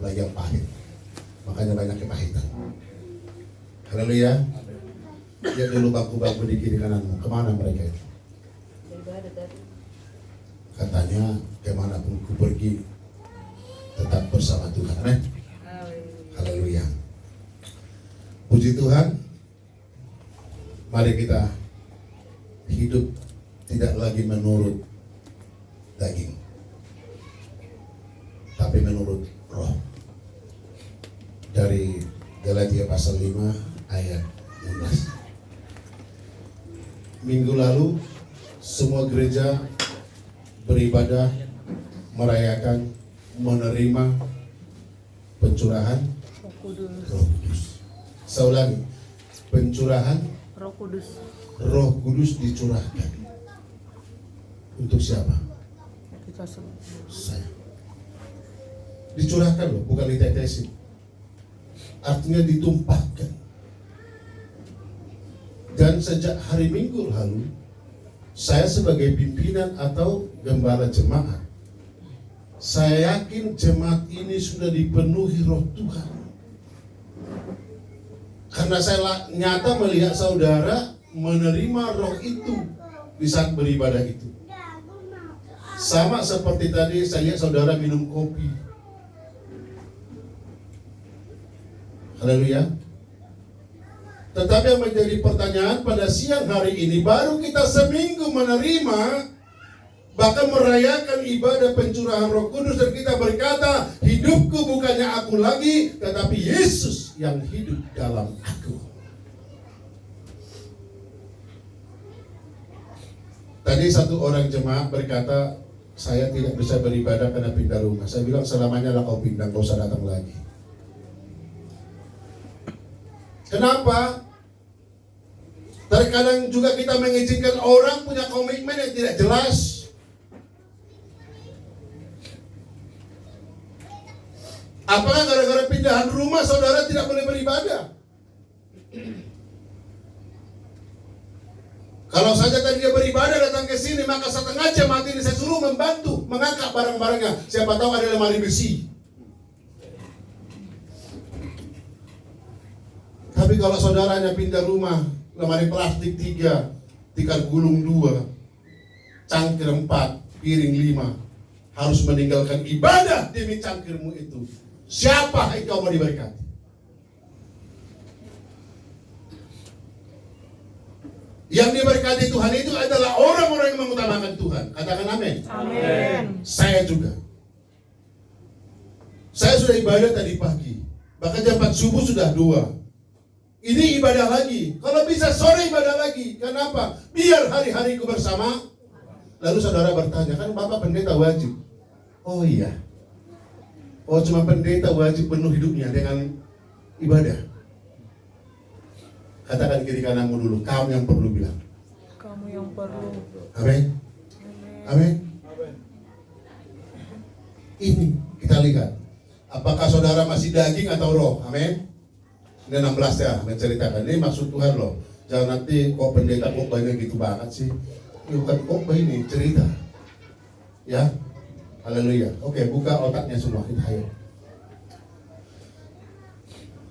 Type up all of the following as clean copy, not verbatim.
apalagi yang pahit. Makanya banyak kepahitan. Haleluya. Lihat dulu bangku-bangku di kiri kananmu, kemana mereka itu? Katanya kemanapun ku pergi tetap bersama Tuhan. Amin. Haleluya. Puji Tuhan. Mari kita hidup tidak lagi menurut daging, tapi menurut roh. Dari Galatia pasal 5 ayat 16. Minggu lalu semua gereja beribadah merayakan menerima pencurahan Roh Kudus. Saya ulangi, pencurahan Roh Kudus dicurahkan. Untuk siapa? Kita semua. Saya. Dicurahkan loh, bukan ditetesin. Artinya ditumpahkan. Dan sejak hari Minggu lalu, saya sebagai pimpinan atau gembala jemaat, saya yakin jemaat ini sudah dipenuhi roh Tuhan. Karena saya nyata melihat saudara menerima roh itu di saat beribadah itu. Sama seperti tadi saya lihat saudara minum kopi. Haleluya. Tetapi yang menjadi pertanyaan pada siang hari ini, baru kita seminggu menerima, bahkan merayakan ibadah pencurahan Roh Kudus, dan kita berkata, hidupku bukannya aku lagi, tetapi Yesus yang hidup dalam aku. Tadi satu orang jemaat berkata, saya tidak bisa beribadah karena pindah rumah. Saya bilang, selamanya lah kau pindah, kau usah datang lagi. Kenapa? Terkadang juga kita mengizinkan orang punya komitmen yang tidak jelas. Apakah gara-gara pindahan rumah saudara tidak boleh beribadah? Kalau saja tadi dia beribadah datang ke sini, maka setengah jam ini saya suruh membantu mengangkat barang-barangnya. Siapa tahu ada lemari besi. Tapi kalau saudaranya pindah rumah, lemari plastik 3, tikar gulung 2, cangkir 4, piring 5, harus meninggalkan ibadah demi cangkirmu itu. Siapa engkau mau diberkati? Yang diberkati Tuhan itu adalah orang-orang yang mengutamakan Tuhan. Katakan amin. Amin. Saya juga. Saya sudah ibadah tadi pagi. Bahkan jam 4 subuh sudah 2. Ini ibadah lagi. Kalau bisa sore ibadah lagi. Kenapa? Biar hari-hariku bersama. Lalu saudara bertanya, kan Bapak pendeta wajib. Oh iya. Oh cuma pendeta wajib penuh hidupnya dengan ibadah. Katakan kiri kananmu dulu, kamu yang perlu bilang. Kamu yang perlu. Amin. Amin. Ini kita lihat. Apakah saudara masih daging atau roh? Amin. Ini 16 ya, menceritakan. Ini maksud Tuhan loh. Jangan nanti kok pendeta khotbahnya gitu banget sih. Ini bukan khotbah, ini cerita. Ya. Haleluya. Oke, buka otaknya semua. Kita ayo.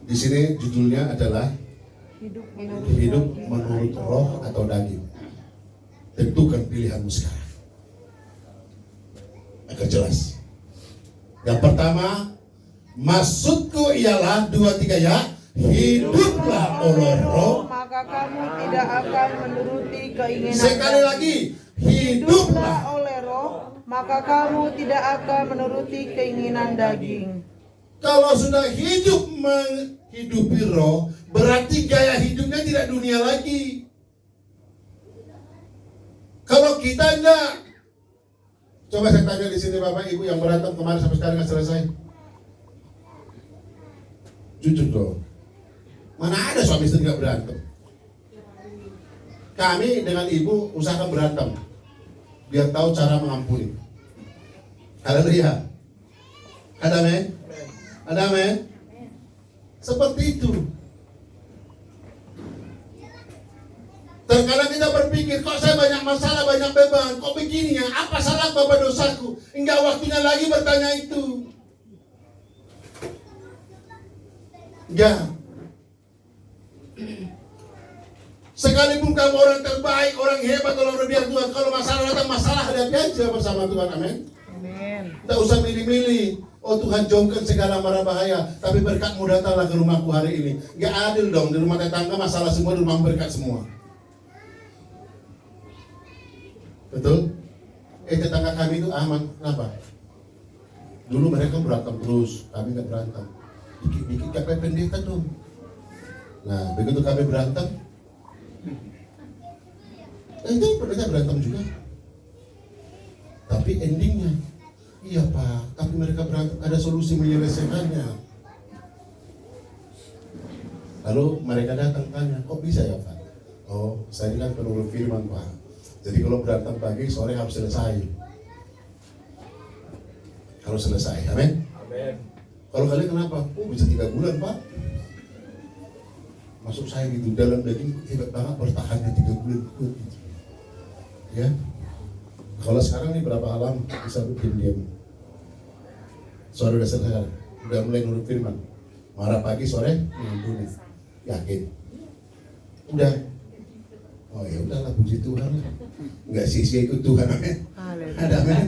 Di sini judulnya adalah hidup menurut roh atau daging. Tentukan pilihanmu sekarang. Agar jelas. Yang pertama, maksudku ialah 2-3 ya. Hiduplah oleh roh, maka kamu tidak akan menuruti keinginan. Sekali lagi, hiduplah oleh roh, maka kamu tidak akan menuruti keinginan daging. Kalau sudah hidup menghidupi roh, berarti gaya hidupnya tidak dunia lagi. Kalau kita enggak, coba saya tanya di sini Bapak Ibu yang berantem kemarin sampai sekarang nggak selesai. Jujur dong. Mana ada suami istri nggak berantem? Kami dengan ibu usahakan berantem, biar tahu cara mengampuni. Haleluya. Ada amin? Ada amin? Seperti itu. Terkadang kita berpikir, kok saya banyak masalah, banyak beban, kok begini ya? Apa salah Bapak dosaku? Enggak waktunya lagi bertanya itu. Ya. Sekalipun kamu orang terbaik, orang hebat, orang berbiak Tuhan, kalau masalah datang, masalah hadapi aja bersama Tuhan. Amin. Amin. Tidak usah milih-milih. Oh Tuhan, jauhkan segala mara bahaya, tapi berkat-Mu datanglah ke rumahku hari ini. Gak adil dong, di rumah tetangga masalah semua, di rumah berkat semua. Betul? Tetangga kami itu aman. Kenapa? Dulu mereka berantem terus, kami gak berantem. Dikit-dikit KP pendeta dong. Nah, begitu kami berantem, itu pendeta berantem juga. Tapi endingnya, iya Pak, tapi mereka berantem, ada solusi menyelesaikannya. Lalu mereka datang tanya, kok bisa ya Pak? Oh, saya kan penurut firman Pak. Jadi kalau berantem pagi, sore harus selesai. Harus selesai, amin? Amin. Kalau kalian kenapa? Oh bisa 3 bulan Pak. Masuk saya gitu, dalam daging hebat banget bertahannya 3 bulan. Gitu. Ya. Kalau sekarang nih berapa alam bisa diam-diam. Sore udah selesai, udah mulai nurut firman. Marah pagi, sore mengampuni. Yakin? Udah. Oh ya udahlah, puji Tuhan. Enggak sia-sia ikut Tuhan, amin. Ada amin.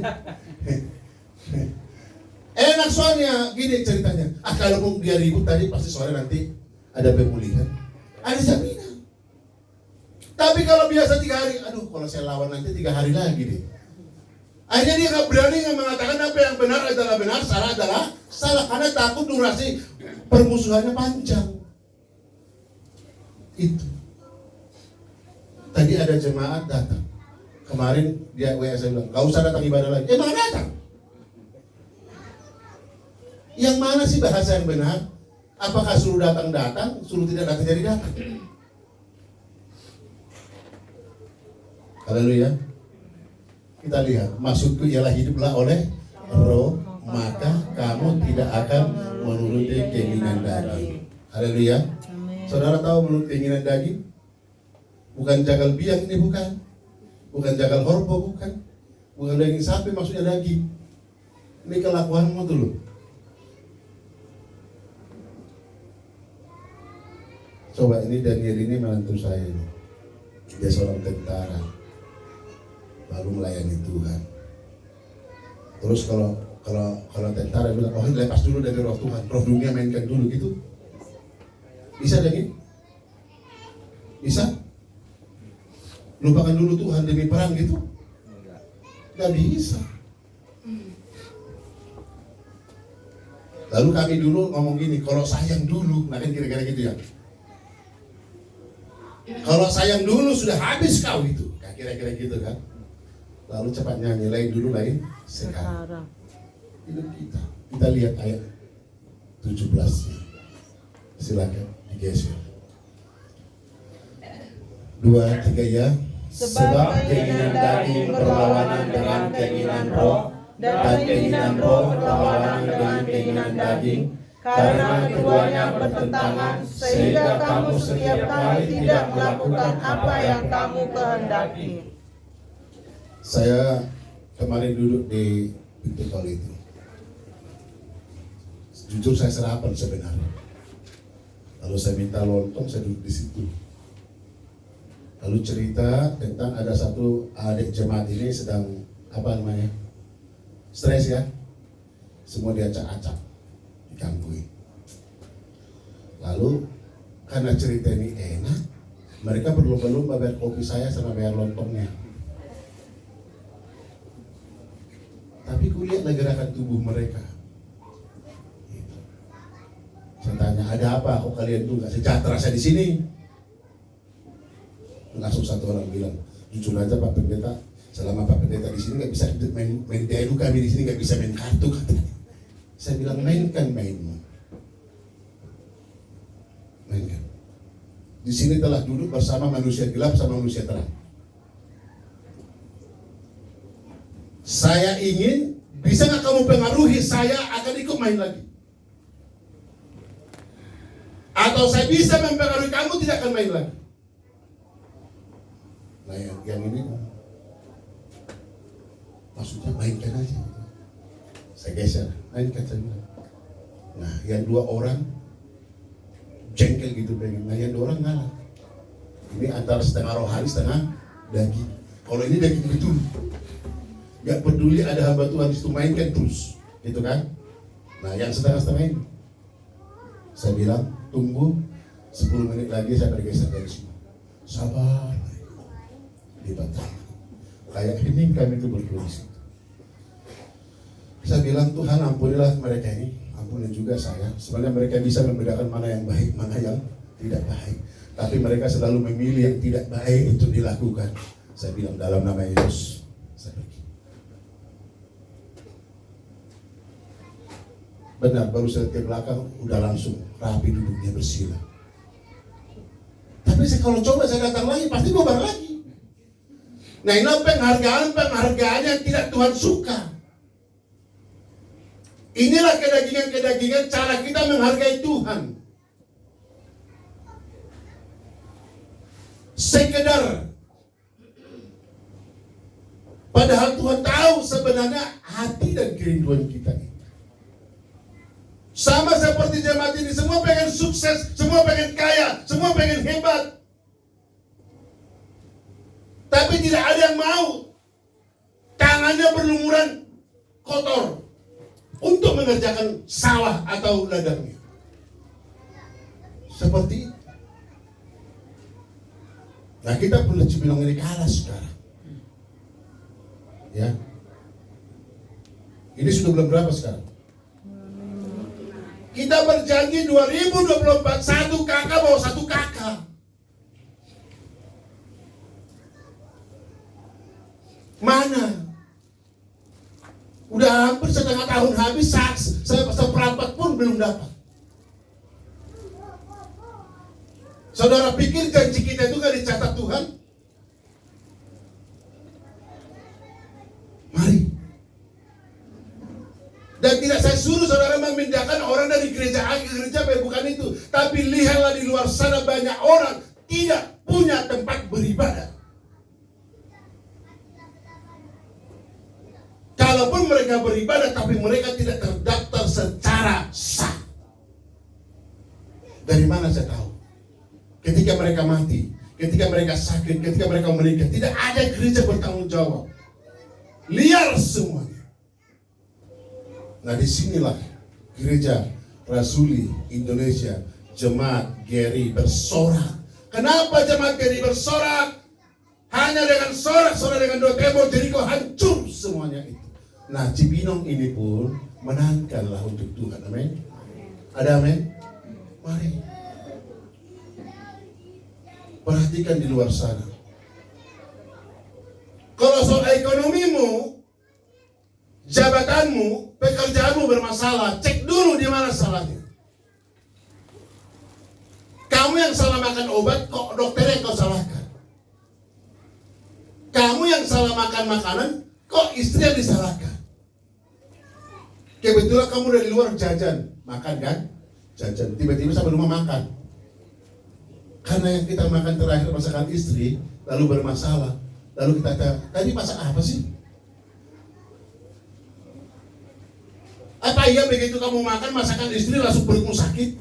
Enak soalnya, gini ceritanya. Kalau dia ribut tadi pasti sore nanti ada pemulihan, ada jaminan. Tapi kalau biasa 3 hari, aduh kalau saya lawan nanti 3 hari lagi deh. Akhirnya dia nggak berani mengatakan apa yang benar adalah benar, salah adalah salah, karena takut durasi permusuhannya panjang. Itu. Tadi ada jemaat datang. Kemarin dia WA saya bilang, nggak usah datang ibadah lagi. Emang datang? Yang mana sih bahasa yang benar? Apakah suruh datang-datang, suruh tidak datang jadi datang? Haleluya. Kita lihat, maksudku ialah hiduplah oleh roh, maka kamu tidak akan menuruti keinginan daging. Haleluya. Saudara tahu menurut keinginan daging? Bukan jagal biang ini, bukan jagal horpo, bukan daging sapi, maksudnya daging. Ini kelakuanmu dulu. Coba ini Daniel ini menantu saya ini. Dia seorang tentara, baru melayani Tuhan. Terus kalau tentara bilang, oh lepas dulu dari roh Tuhan, roh dunia mainkan dulu gitu. Bisa Daniel? Bisa? Lupakan dulu Tuhan demi perang gitu? Gak bisa. Lalu kami dulu ngomong gini, kalau sayang dulu, nah kan kira-kira gitu ya. Kalau sayang dulu sudah habis kau itu, nah, kira-kira gitu kan. Lalu cepat nyanyi, lain dulu lain sekarang. Hidup kita lihat ayat 17. Silakan digeser. 2, 3 ya. Sebab keinginan daging berlawanan dengan keinginan roh, dan keinginan roh berlawanan dengan keinginan daging, karena keduanya bertentangan, sehingga kamu setiap kali tidak melakukan apa yang kamu kehendaki. Saya kemarin duduk di pintu tol itu. Jujur saya serapan sebenarnya. Lalu saya minta lontong, saya duduk di situ. Lalu cerita tentang ada satu adik jemaat ini sedang stres ya, semua diacak-acak, digangguin. Lalu karena cerita ini enak, mereka berlomba-lomba bayar kopi saya sama bayar lontongnya. Tapi kulihatlah gerakan tubuh mereka. Gitu. Saya tanya, ada apa? Kok kalian tuh nggak sejahtera saya di sini? Langsung satu orang bilang, jujur aja Pak Pendeta, selama Pak Pendeta di sini nggak bisa main dadu, kami di sini nggak bisa main kartu katanya. Saya bilang mainkan mainmu, mainkan. Di sini telah duduk bersama manusia gelap sama manusia terang. Saya ingin, bisa nggak kamu pengaruhi saya akan ikut main lagi? Atau saya bisa mempengaruhi kamu tidak akan main lagi? Nah yang ini maksudnya mainkan aja. Saya geser, mainkan saja. Nah yang 2 orang jengkel gitu pengen. Nah yang orang ngalah. Ini antara setengah rohani, setengah daging. Kalau ini daging betul, gak peduli ada hamba Tuhan itu mainkan terus, gitu kan? Nah yang setengah-setengah ini, saya bilang tunggu 10 menit lagi saya bergeser dari sini. Sabar, dibatalkan. Kayak ini kami itu berdua di situ. Saya bilang Tuhan ampunilah mereka ini, ampuni juga saya. Sebenarnya mereka bisa membedakan mana yang baik, mana yang tidak baik. Tapi mereka selalu memilih yang tidak baik untuk dilakukan. Saya bilang dalam nama Yesus, saya pergi. Benar, baru saya ke belakang, udah langsung rapi duduknya bersila. Tapi kalau coba saya datang lagi, pasti bubar lagi. Nah ini penghargaan yang tidak Tuhan suka. Inilah kedagingan cara kita menghargai Tuhan. Sekedar padahal Tuhan tahu sebenarnya hati dan kerinduan kita ini. Sama seperti jemaat ini, semua pengen sukses, semua pengen kaya, semua pengen hebat. Tapi tidak ada yang mau tangannya berlumuran kotor untuk mengerjakan sawah atau ladangnya. Seperti itu. Nah kita pun Cibinong ini kalah sekarang. Ya. Ini sudah bulan berapa sekarang? Kita berjanji 2024 satu kakak bawa satu kakak. Mana? Udah hampir setengah tahun habis, seperempat pun belum dapat. Saudara pikir janji kita itu gak dicatat Tuhan? Mari. Dan tidak saya suruh saudara memindahkan orang dari gereja A ke gereja B, bukan itu. Tapi lihatlah di luar sana banyak orang tidak punya tempat beribadah. Kalaupun mereka beribadah, tapi mereka tidak terdaftar secara sah. Dari mana saya tahu? Ketika mereka mati, ketika mereka sakit, ketika mereka menikah, tidak ada gereja bertanggung jawab. Liar semuanya. Nah disinilah gereja Rasuli Indonesia, Jemaat Geri bersorak. Kenapa Jemaat Geri bersorak? Hanya dengan sorak-sorak dengan doa tembok Jeriko hancur semuanya itu. Nah Cibinong ini pun menangkanlah untuk Tuhan. Amin. Ada amin? Mari. Perhatikan di luar sana. Kalau soal ekonomimu, jabatanmu, pekerjaanmu bermasalah, cek dulu di mana salahnya. Kamu yang salah makan obat, kok dokternya kau salahkan. Kamu yang salah makan makanan, kok istri yang disalahkan. Kebetulan kamu dari luar jajan, makan kan? Jajan, tiba-tiba sampai rumah makan. Karena yang kita makan terakhir masakan istri, lalu bermasalah. Lalu kita tanya, tadi masak apa sih? Apa iya begitu kamu makan masakan istri langsung perutmu sakit?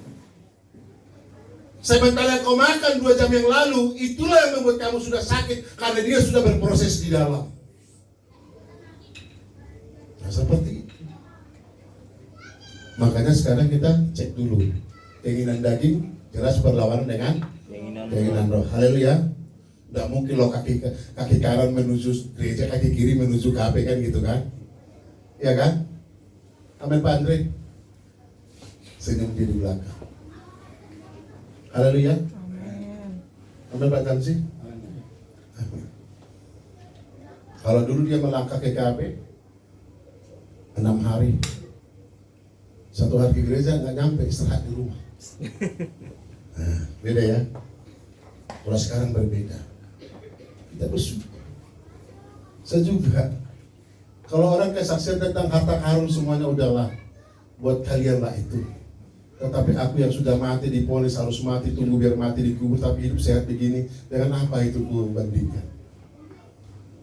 Sementara kau makan 2 jam yang lalu, itulah yang membuat kamu sudah sakit. Karena dia sudah berproses di dalam. Nah seperti itu. Makanya sekarang kita cek dulu. Keinginan daging jelas berlawanan dengan keinginan roh. Haleluya. Tidak mungkin lo kaki kanan menuju gereja, kaki kiri menuju KP kan gitu kan? Ya kan? Amin Pak Andre. Senyum di belakang. Haleluya. Amin Pak Tansi. Amin. Kalau dulu dia melangkah ke KP 6 hari, 1 hari ke gereja nggak nyampe, istirahat di rumah. Nah, beda ya. Kalau sekarang berbeda. Kita bersyukur. Saya juga. Kalau orang kesaksian tentang harta karun semuanya udahlah. Buat kalian lah itu. Tetapi aku yang sudah mati diponis harus mati, tunggu biar mati dikubur, tapi hidup sehat begini. Dengan apa itu ku bandingkan?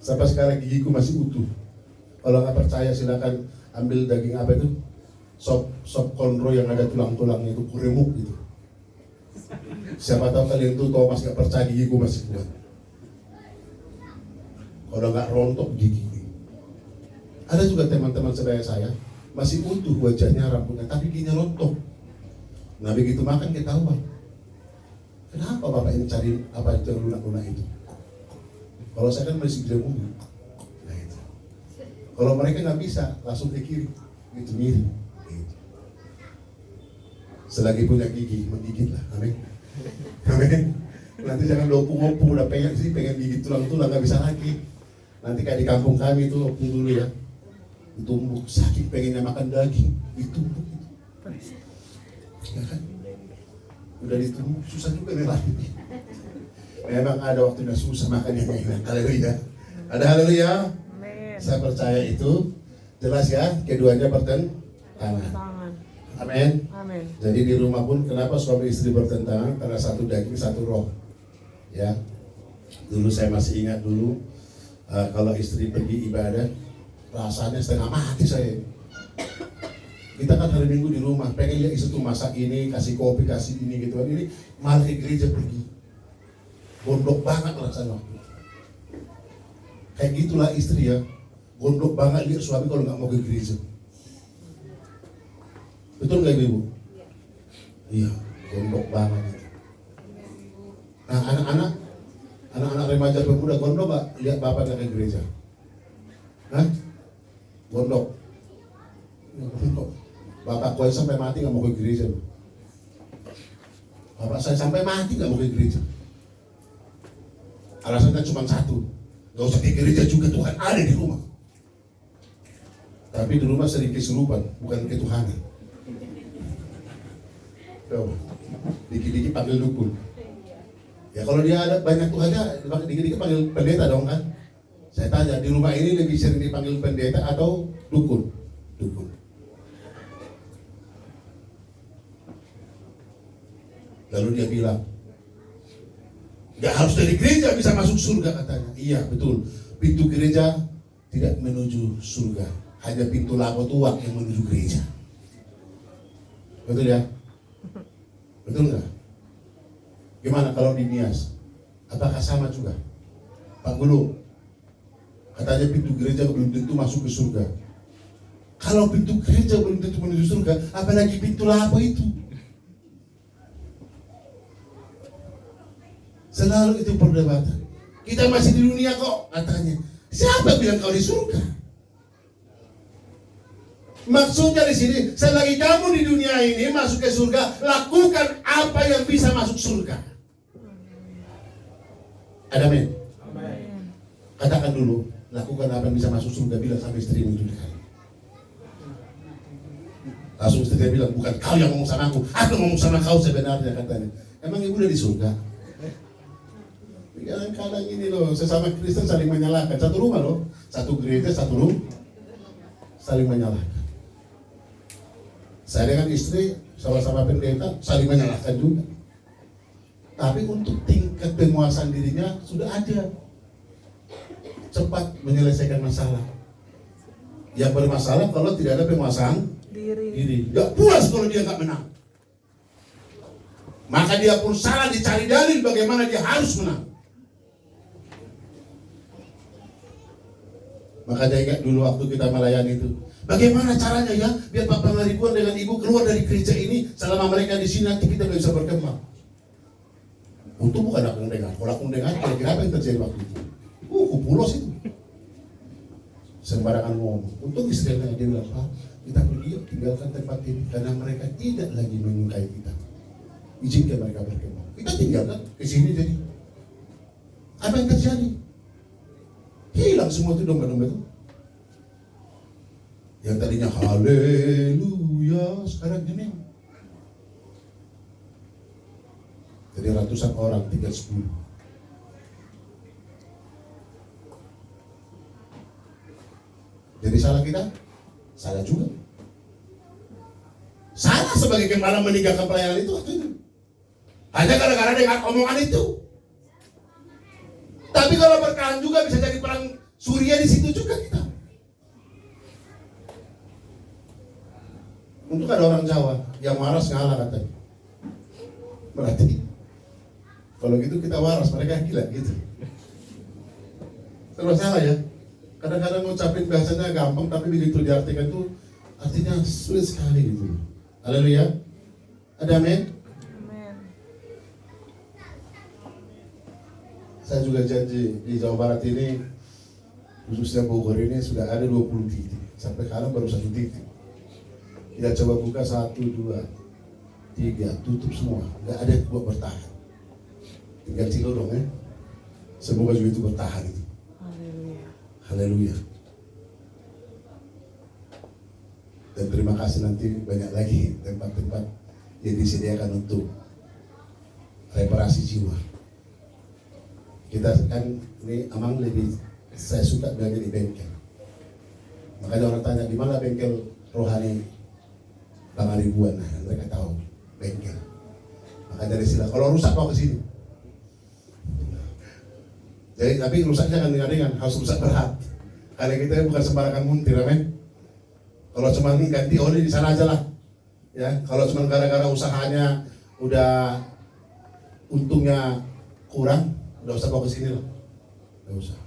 Sampai sekarang gigiku masih utuh. Kalau nggak percaya silakan ambil daging apa itu? Sop konro yang ada tulang-tulangnya itu, kuremuk gitu. Siapa tahu kalian tuh Thomas gak percaya gigiku masih kuat. Kalau nggak rontok gigi. Ada juga teman-teman saudara saya masih utuh wajahnya, rambutnya, tapi giginya rontok. Nah begitu makan ketahuan. Kenapa bapak ini cari apa itu yang lunak-lunak itu? Kalau saya kan masih bisa ungu. Nah itu. Kalau mereka nggak bisa, langsung ke kiri, itu mirip. Gitu. Selagi punya gigi, menggigit lah, amin. Amin. Nanti jangan opung-opung, udah pengen gigit tulang-tulang nggak bisa lagi. Nanti kayak di kampung kami itu opung dulu ya, ditumbuk, sakit pengennya makan daging, ditumbuk itu. Ya kan? Udah ditumbuk, susah juga nih lagi. Memang ada waktunya susah makan yang enak. Haleluya. Ada haleluya. Saya percaya itu jelas ya, keduanya bertentangan. Amin. Amin. Jadi di rumah pun kenapa suami istri bertentangan? Karena satu daging satu roh. Ya. Dulu saya masih ingat dulu kalau istri pergi ibadah, rasanya setengah mati saya. Kita kan hari Minggu di rumah, pengen lihat istri tuh masak ini, kasih kopi, kasih ini gitu kan. Ini malah ke gereja pergi. Gondok banget rasanya waktu itu. Kayak gitulah istri ya. Gondok banget lihat suami kalau nggak mau ke gereja. Betul nggak ibu? Iya, gondok banget itu. Nah anak-anak remaja pemuda gondok nggak lihat bapak nggak ke gereja? Hah? Gondok. Ya, gondok. Bapak kau sampai mati nggak mau ke gereja. Bapak saya sampai mati nggak mau ke gereja. Alasannya cuma satu, nggak usah ke gereja juga, Tuhan ada di rumah. Tapi di rumah sering kesurupan, bukan ketuhanan. Dikit-dikit panggil dukun. Ya kalau dia ada banyak Tuhannya, dikit-dikit panggil pendeta dong kan. Saya tanya, di rumah ini lebih sering dipanggil pendeta atau dukun? Dukun. Lalu dia bilang, gak harus dari gereja bisa masuk surga katanya. Iya betul, pintu gereja tidak menuju surga, hanya pintu labo tua yang menuju gereja. Betul ya? Betul nggak? Gimana kalau di Nias? Apakah sama juga? Pak Guru, katanya pintu gereja belum tentu masuk ke surga. Kalau pintu gereja belum tentu menuju surga, apalagi pintu labo itu? Selalu itu perdebatan. Kita masih di dunia kok, katanya. Siapa bilang kau di surga? Maksudnya di sini, selagi kamu di dunia ini masuk ke surga, lakukan apa yang bisa masuk surga. Ada amin? Katakan dulu, lakukan apa yang bisa masuk surga, bilang sama istrimu itu kali. Langsung istrinya bilang, bukan kau yang ngomong sama aku ngomong sama kau sebenarnya, katanya. Emang ibu udah di surga? Kadang-kadang ini loh, sesama Kristen saling menyalahkan. Satu rumah loh, satu gereja, satu rumah, saling menyalahkan. Saya dengan istri sama-sama pendeta saling menyalahkan juga. Tapi untuk tingkat penguasaan dirinya sudah ada. Cepat menyelesaikan masalah. Yang bermasalah kalau tidak ada penguasaan diri. Gak puas kalau dia gak menang. Maka dia pun salah dicari dalil bagaimana dia harus menang. Makanya ingat dulu waktu kita melayani itu, bagaimana caranya ya biar Pak Pangaribuan dengan Ibu keluar dari gereja ini selama mereka di sini nanti kita bisa berkembang. Untuk bukan aku dengar, kalau aku dengar kira-kira apa yang terjadi waktu itu? Kupulos itu. Sembarangan ngomong. Untuk istrinya dia bilang, Pak, kita pergi yuk tinggalkan tempat ini karena mereka tidak lagi menyukai kita. Izinkan mereka berkembang. Kita tinggalkan ke sini jadi. Apa yang terjadi? Hilang semua itu domba-domba itu. Yang tadinya haleluya, sekarang hening. Jadi ratusan orang tinggal 10. Jadi salah kita? Salah juga. Salah sebagai gembala meninggalkan pelayanan itu waktu itu. Hanya gara-gara dengar omongan itu. Tapi kalau bertahan juga bisa jadi perang Suria di situ juga kita. Untuk ada orang Jawa yang malas ngalah katanya. Berarti kalau gitu kita waras, mereka gila gitu. Serba salah ya. Kadang-kadang ngucapin bahasanya gampang, tapi begitu diartikan tuh artinya sulit sekali gitu. Haleluya. Ada amin? Amin. Saya juga janji di Jawa Barat ini, khususnya Bogor ini sudah ada 20 titik. Sampai sekarang baru 1 titik. Kita coba buka 1, 2, 3, tutup semua. Gak ada yang buat bertahan. Tinggal Cilo dong ya. Semoga juga itu bertahan itu. Haleluya. Haleluya. Dan terima kasih, nanti banyak lagi tempat-tempat yang disediakan untuk reparasi jiwa. Kita kan ini Amang lebih saya suka belanja di bengkel. Makanya orang tanya di mana bengkel rohani Bang Ribuan, nah mereka tahu bengkel. Maka dari sila kalau rusak mau ke sini. Jadi tapi rusaknya kan dengan harus rusak berat. Karena kita bukan sembarangan muntir, amin. Kalau cuma ganti oli di sana aja lah. Ya, kalau cuma gara-gara usahanya udah untungnya kurang, udah usah bawa ke sini lah. Udah usah.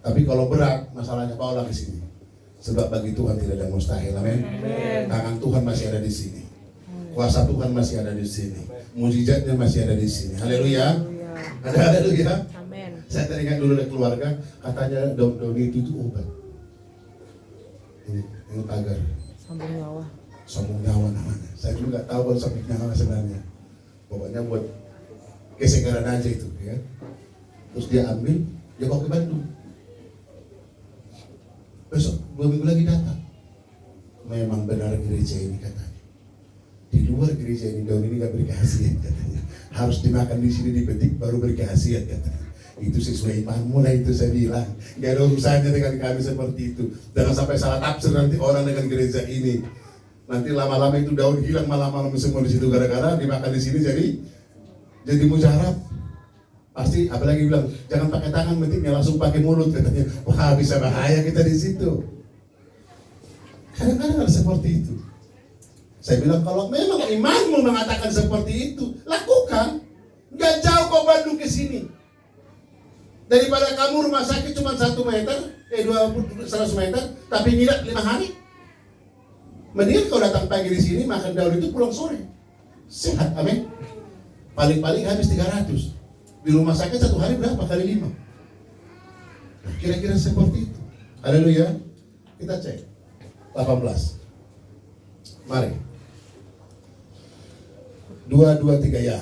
Tapi kalau berat masalahnya bawa ke sini. Sebab bagi Tuhan tidak ada yang mustahil, amin. Tangan Tuhan masih ada di sini. Kuasa Tuhan masih ada di sini. Mujizatnya masih ada di sini. Haleluya. Ada haleluya. Amin. Saya teringat dulu dari keluarga, katanya daun itu obat. Ini tagar. Sambung nyawa. Sambung nyawa namanya. Saya juga nggak tahu kalau sambung nyawa sebenarnya. Pokoknya buat kesegaran aja itu, ya. Terus dia ambil, dia bawa ke Bandung. Besok 2 minggu lagi datang. Memang benar gereja ini katanya. Di luar gereja ini daun ini nggak berkhasiat katanya. Harus dimakan di sini, dipetik baru berkhasiat katanya. Itu sesuai imanmu lah, itu saya bilang. Gak ada urusannya dengan kami seperti itu. Jangan sampai salah tafsir nanti orang dengan gereja ini. Nanti lama-lama itu daun hilang, malam-malam semua di situ gara-gara dimakan di sini jadi mujarab. Pasti apalagi bilang jangan pakai tangan metiknya, langsung pakai mulut katanya. Wah, bisa bahaya kita di situ. Kadang-kadang ada seperti itu. Saya bilang kalau memang imanmu mengatakan seperti itu, lakukan. Gak jauh kok Bandung ke sini. Daripada kamu rumah sakit cuma 1 meter, 100 meter, tapi nginap 5 hari. Mendingan kau datang pagi di sini, makan daun itu, pulang sore. Sehat, amin. Paling-paling habis 300. Di rumah sakit 1 hari berapa kali 5? Nah, kira-kira seperti itu. Haleluya. Kita cek 18. Mari 2, 2, 3 ya.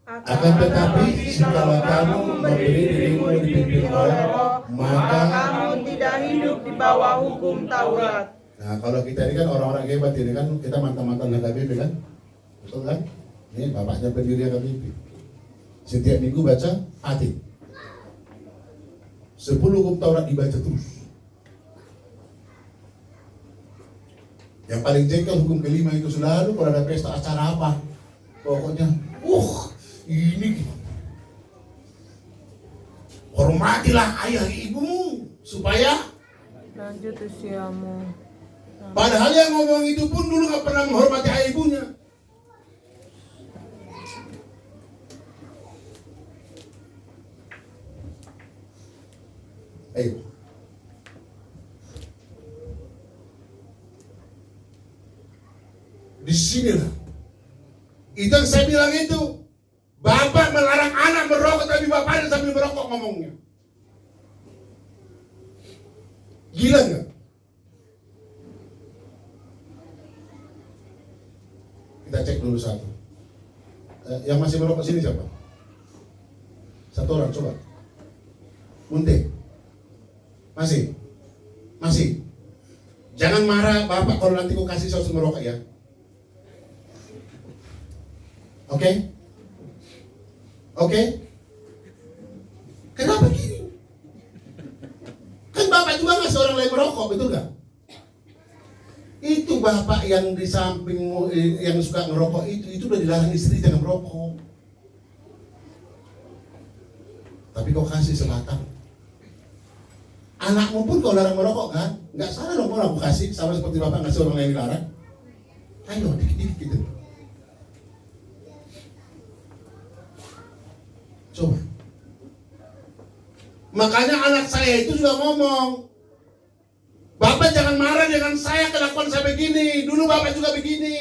Akan tetapi jikalau kamu memberi dirimu dipimpin oleh Roh, maka kamu tidak hidup di bawah hukum Taurat. Nah, kalau kita ini kan orang-orang hebat ini kan, kita mantan-mantan HKBP kan? Betul kan? Ini bapaknya pendiri HKBP. Setiap minggu baca hati. 10 hukum Taurat dibaca terus. Yang paling jengkel hukum kelima itu selalu kalau ada pesta acara apa, pokoknya, ini hormatilah ayah ibumu supaya Lanjut usiamu. padahal yang ngomong itu pun dulu gak pernah menghormati ayah ibunya. Ayo. Di sinilah. Itu yang saya bilang itu. Bapak melarang anak merokok tapi bapaknya sambil merokok ngomongnya. Gila nggak? Kita cek dulu satu. Yang masih merokok sini siapa? Satu orang, coba. Munte. Masih? Masih? Jangan marah bapak kalau nanti aku kasih saus merokok ya. Oke? Oke? Kenapa gini? Kan bapak juga nggak seorang lain merokok, betul nggak? Itu bapak yang di sampingmu yang suka ngerokok itu udah dilarang istri jangan merokok. Tapi kau kasih sebatang. Anakmu pun kau larang merokok kan? Nggak salah dong kalau aku kasih, sama seperti bapak ngasih orang lain dilarang. Ayo dikit-dikit gitu. Makanya anak saya itu juga ngomong, Bapak jangan marah dengan saya kelakuan saya begini. Dulu Bapak juga begini.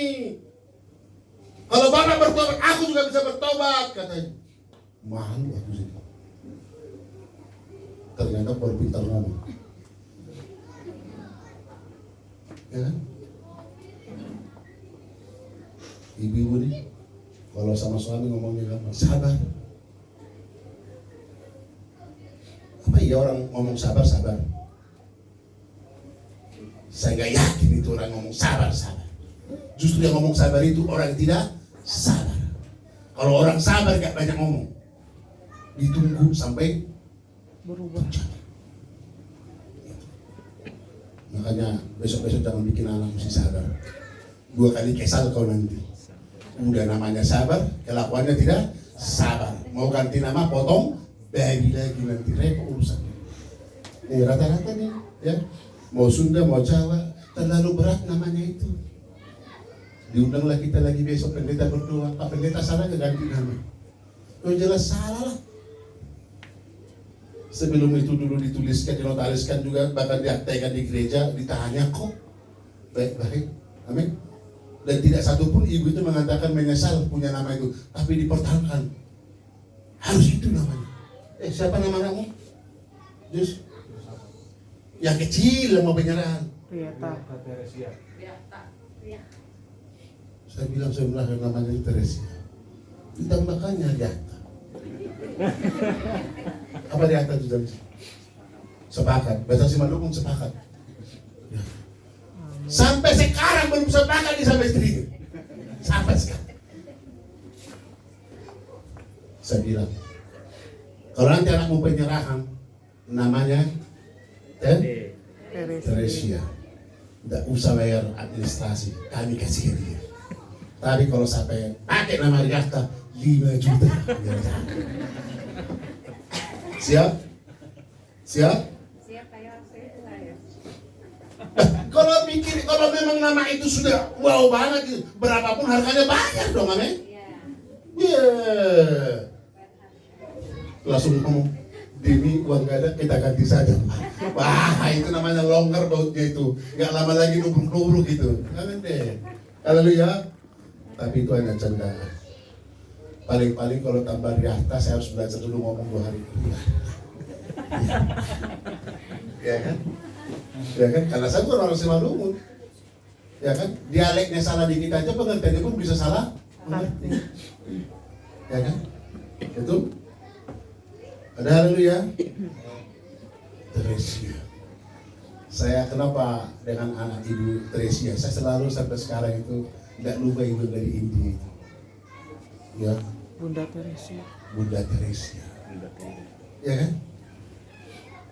Kalau Bapak bertobat, aku juga bisa bertobat, katanya. Malu aku sih. Ternyata baru pintar ngomong. Ya kan? Ibu-ibu nih, kalau sama suami ngomongnya apa? Sabar. Apa iya orang ngomong sabar-sabar? Saya nggak yakin itu orang ngomong sabar-sabar. Justru yang ngomong sabar itu orang yang tidak sabar. Kalau orang sabar nggak banyak ngomong, ditunggu sampai berubah. Makanya besok-besok jangan bikin anak mesti sabar. 2 kali kesal kau nanti. Udah namanya sabar, kelakuannya tidak sabar. Mau ganti nama potong baby lagi nanti repot urusan. Nih rata-rata nih, ya. Mau Sunda, mau Jawa, terlalu berat namanya itu. Diundanglah kita lagi besok pendeta berdoa. Pak pendeta salah ke ganti nama? Oh jelas salah lah. Sebelum itu dulu dituliskan, dinotariskan juga, bahkan diaktaikan di gereja, ditanya kok. Baik-baik, amin. Dan tidak satupun ibu itu mengatakan menyesal punya nama itu, tapi dipertahankan. Harus itu namanya. Siapa nama kamu? Jus. Yang kecil mau penyerahan. Teresia. Saya bilang namanya itu Teresia. Ditambahkannya Diata. Apa Diata itu jadi? Sepakat. Bahasa Simalukun sepakat. Ya. Sampai sekarang belum sepakat di sama istrinya. Sampai sekarang. Saya bilang, kalau nanti anak mau penyerahan, namanya Teresia. Tidak usah bayar administrasi, kami kasih dia. Tapi kalau sampai pakai nama Diata 5 juta. Siap? Siap? Kalau pikir, kalau memang nama itu sudah wow banget gitu, berapapun harganya bayar dong, amin? Iya. Langsung ngomong, Dini uang gak ada, kita ganti saja. Wah, itu namanya longgar bautnya itu. Gak lama lagi nubruk-nubruk gitu. Amin deh. Haleluya. Tapi itu hanya candaan. Paling-paling kalau tambah di atas, saya harus belajar dulu ngomong 2 hari. Ya kan? Ya kan? Karena saya bukan orang Simalungun. Ya kan? Dialeknya salah dikit aja, pengertiannya pun bisa salah mengerti. Ya kan? Betul? Ada haleluya. Teresia. Saya kenapa dengan anak ibu Teresia? Saya selalu sampai sekarang itu tidak lupa ibu dari India itu. Ya. Bunda Teresia. Bunda Teresia. Ya kan?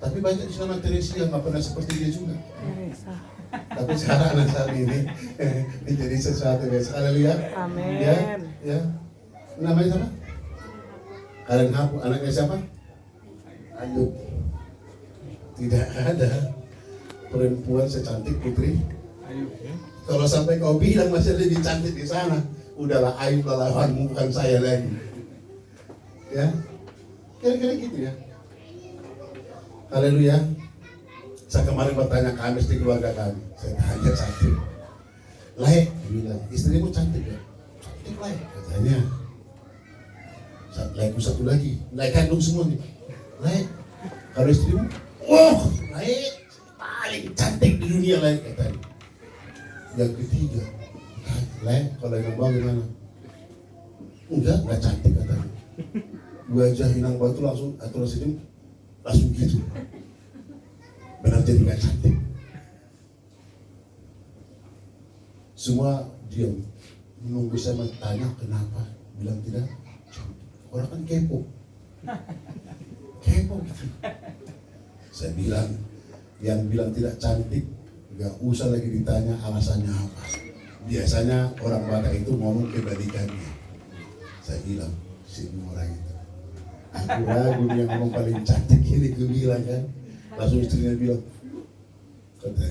Tapi banyak di sana Teresia nggak pernah seperti dia juga. Tapi sekarang anak saya ini menjadi sesuatu yang haleluya. Amin. Ya. Namanya siapa? Kalian ngaku anaknya siapa? Ayub. Tidak ada perempuan secantik Putri Ayub. Kalau sampai kau bilang masih lebih cantik di sana, udahlah Ayub lawanmu, bukan saya lagi. Ya, kira-kira gitu ya. Haleluya. Saya kemarin bertanya kami di keluarga kami, saya tanya cantik. Laik, bilang istrimu cantik ya? Cantik Laik, katanya. Laiku satu lagi, Laik kandung semua nih. Laik, kalau istrimu, Laik paling cantik di dunia Laik katanya. Yang ketiga, Laik kalau yang bawah gimana? Enggak cantik katanya. Wajah Inang Batu langsung atur sini langsung gitu. Benar jadi nggak cantik. Semua diam menunggu saya bertanya kenapa, bilang tidak cantik. Orang kan kepo gitu. Saya bilang yang bilang tidak cantik nggak usah lagi ditanya alasannya apa. Biasanya orang Batak itu ngomong kebalikannya. Saya bilang semua orang itu. Aku ragu yang ngomong paling cantik ini, gue bilang kan. Langsung istrinya bilang, katanya,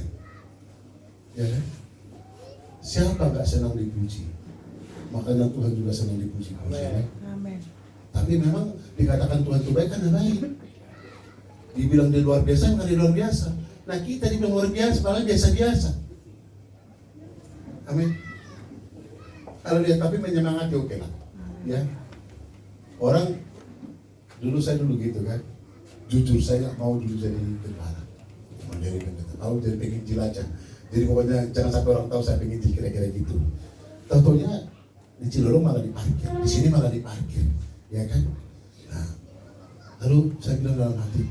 ya kan? Siapa gak senang dipuji? Makanya Tuhan juga senang dipuji. Amin. Tapi memang dikatakan Tuhan itu baik karena baik. Dibilang dia luar biasa, bukan dia luar biasa. Nah kita dibilang luar biasa, malah biasa-biasa. Amin. Kalau dia tapi menyemangati, oke lah. Ya. Orang dulu saya gitu kan. Jujur saya nggak mau dulu jadi tentara. Mau jadi pendeta, mau jadi pengen jelajah. Jadi pokoknya jangan sampai orang tahu saya pengen kira-kira gitu. Tahu-taunya di Cilolong malah diparkir, di sini malah diparkir, ya kan? Nah, lalu saya bilang dalam hati,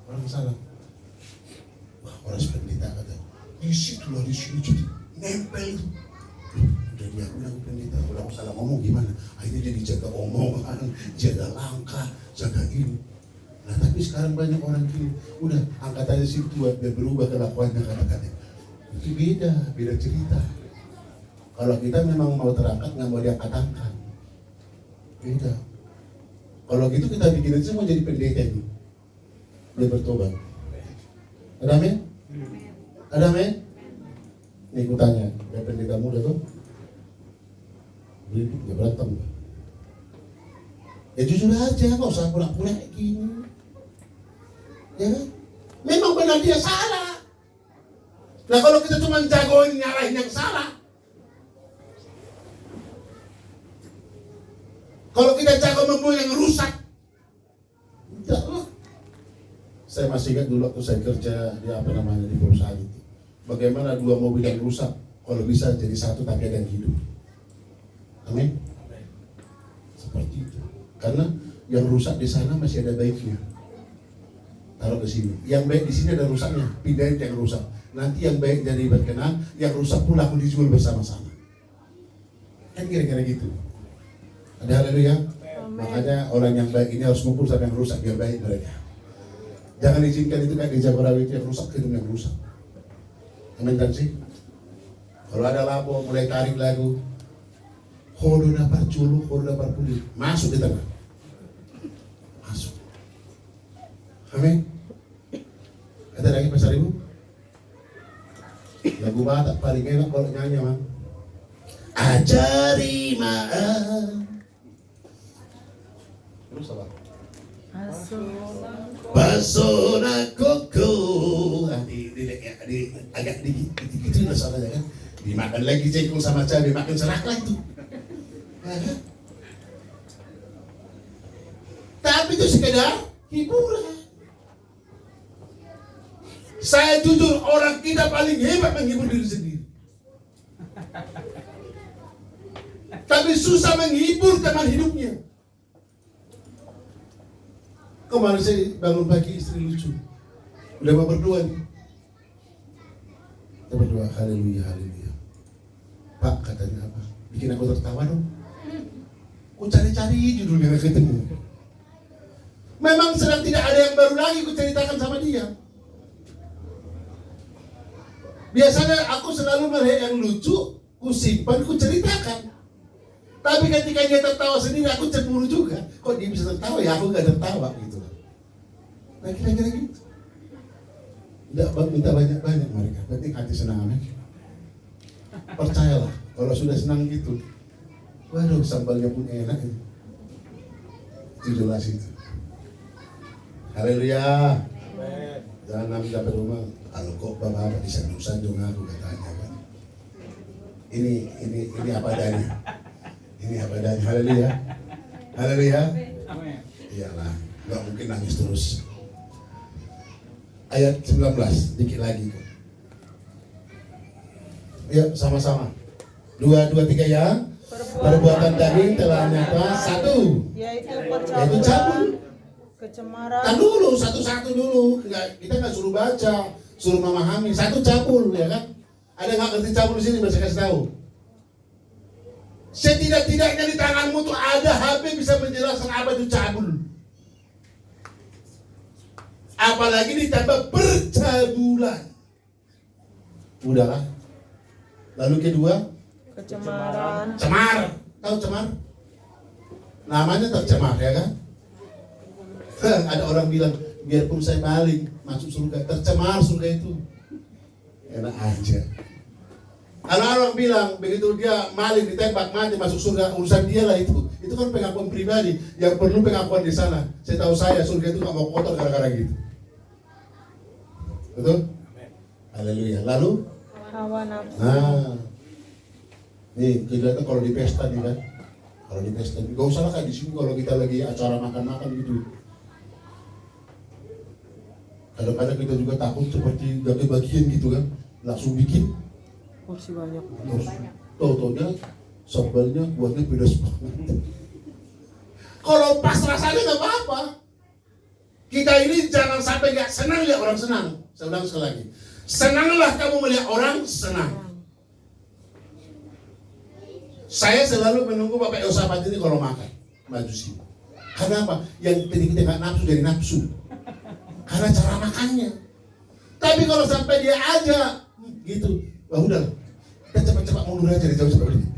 orang salah. Wah, orang pendeta kata, di situ lah, di sini jadi nempel itu. Udah dia bilang pendeta, udah salah ngomong gimana? Akhirnya jadi jaga omongan, jaga langkah, jaga ini. Nah tapi sekarang banyak orang gini, udah angkat aja situ buat biar berubah kelakuannya kata-kata. Itu beda cerita. Kalau kita memang mau terangkat, nggak mau diangkat-angkat. Beda. Kalau gitu kita bikin aja mau jadi pendeta ini. Dia bertobat. Ada amin? Ada amin? Nih aku tanya, ada pendeta muda tuh? Beli dia berantem. Ya jujur aja, nggak usah pura-pura kayak gini. Ya kan? Memang benar dia salah. Nah kalau kita cuma jagoin nyalahin yang salah, kalau kita jago membuat yang rusak, tidak lah. Saya masih ingat dulu waktu saya kerja di di perusahaan itu. Bagaimana 2 mobil yang rusak, kalau bisa jadi satu tapi ada yang hidup. Amin. Seperti itu. Karena yang rusak di sana masih ada baiknya. Taruh ke sini. Yang baik di sini ada rusaknya. Pindahin yang rusak. Nanti yang baik jadi berkenan, yang rusak pula aku dijual bersama-sama. Kan kira-kira gitu. Ada haleluya. Makanya orang yang baik ini harus ngumpul sama yang rusak biar baik mereka. Jangan izinkan itu kan di Jagorawi itu yang rusak, itu yang rusak. Amin kan sih? Kalau ada lapo mulai tarik lagu, hodo dapat culu, hodo dapat kulit, masuk di tengah. Masuk. Amin. Ada lagi pasar ibu? Lagu Batak paling enak kalau nyanyi man. Ajari maaf. Terus apa? Basona koko. Agak dikit lah soalnya kan. Dimakan lagi cekung sama cabai, makan serak lah itu. Tapi itu sekedar hiburan. Saya jujur, orang kita paling hebat menghibur diri sendiri. Tapi susah menghibur teman hidupnya. Kemarin saya bangun pagi, istri lucu. Udah mau berdoa nih. Kita berdoa, haleluya, haleluya. Pak, katanya apa? Bikin aku tertawa dong. Ku cari-cari judulnya gak ketemu. Memang sedang tidak ada yang baru lagi ku ceritakan sama dia. Biasanya aku selalu melihat yang lucu, ku simpan, ku ceritakan. Tapi ketika dia tertawa sendiri, aku cemburu juga. Kok dia bisa tertawa, ya aku gak tertawa gitu. Nah kira-kira gitu. Tidak minta banyak-banyak mereka, penting hati senang, amin. Percayalah, kalau sudah senang gitu, waduh sambalnya pun enak itu. Itu jelas itu. Haleluya. Jangan dapat rumah. Kalau kok bapak disanjung-sanjung aku katanya kan. Ini apa adanya. Ini apa adanya. Haleluya. Haleluya. Iyalah, nggak mungkin nangis terus. Ayat 19, dikit lagi. Yuk sama-sama. 2, 3 ya. Perbuatan daging telah nyata 1. Yaitu cabul. Kecemaran. Kan dulu satu-satu dulu. Kita nggak suruh baca, suruh memahami. 1 cabul, ya kan? Ada nggak ngerti cabul di sini? Bisa kasih tahu. Setidak-tidaknya di tanganmu tuh ada HP bisa menjelaskan apa itu cabul. Apalagi ditambah percabulan. Udahlah. Lalu kedua, Kecemaran. cemar. Tahu cemar? Namanya tercemar, ya kan? Ada orang bilang, biarpun saya maling masuk surga, tercemar surga itu. Enak aja. Kalau orang bilang begitu dia maling ditembak mati masuk surga, urusan dia lah itu. Itu kan pengakuan pribadi. Yang perlu pengakuan di sana. Saya tahu surga itu nggak mau kotor gara-gara gitu. Betul? Haleluya. Lalu, Hawa nafsu. nah, nih kita tuh kalau di pesta nih kan, kalau di pesta, gak usah lah kayak di sini kalau kita lagi acara makan-makan gitu. Kadang-kadang kita juga takut seperti gak kebagian gitu kan, langsung bikin Porsi banyak. terus tau-taunya sambalnya buatnya pedas banget. Kalau pas rasanya gak apa-apa. Kita ini jangan sampai gak senang lihat orang senang. Saya ulang sekali lagi, senanglah kamu melihat orang senang. Saya selalu menunggu Bapak Yosafat ini kalau makan majusi. Karena apa? Yang tadi kita gak nafsu dari nafsu, karena cara makannya. Tapi kalau sampai dia aja gitu, wah udah, kita cepat-cepat mundur aja dari jauh seperti ini.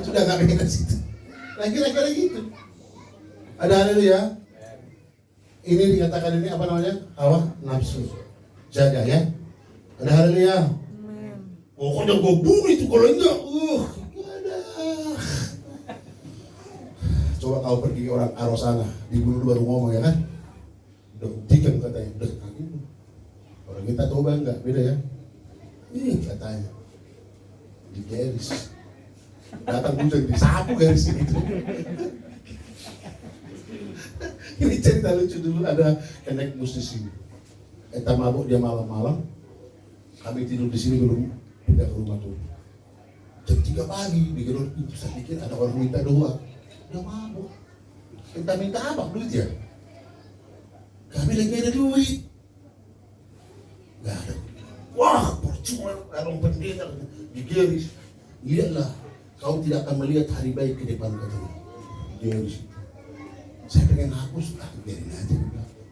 Itu udah gak pengen ke situ. Nah kira-kira gitu. Ada haleluya. Ini dikatakan ini apa namanya? Hawa nafsu. Jaga ya. Ada haleluya. Pokoknya gue bunuh itu kalau enggak. Ada. Coba kau pergi ke orang Aro sana, dibunuh baru ngomong ya kan? Udah buktikan katanya, udah gitu. Orang kita coba enggak, beda ya. Ini katanya di garis. Datang hujan disapu garis itu. Ini cerita lucu dulu, ada kenek musisi. Kita mabuk dia malam-malam. Kami tidur di sini belum pindah ke rumah tuh. Jam 3 pagi di gedung pintu saya pikir ada orang minta doa. Udah mabuk. Kita minta apa duit ya? Kami lagi ada duit. Gak ada. Wah, percuma orang pendeta digeris. Lihatlah, kau tidak akan melihat hari baik ke depan katanya. Digeris. Saya pengen hapus, biarin aja.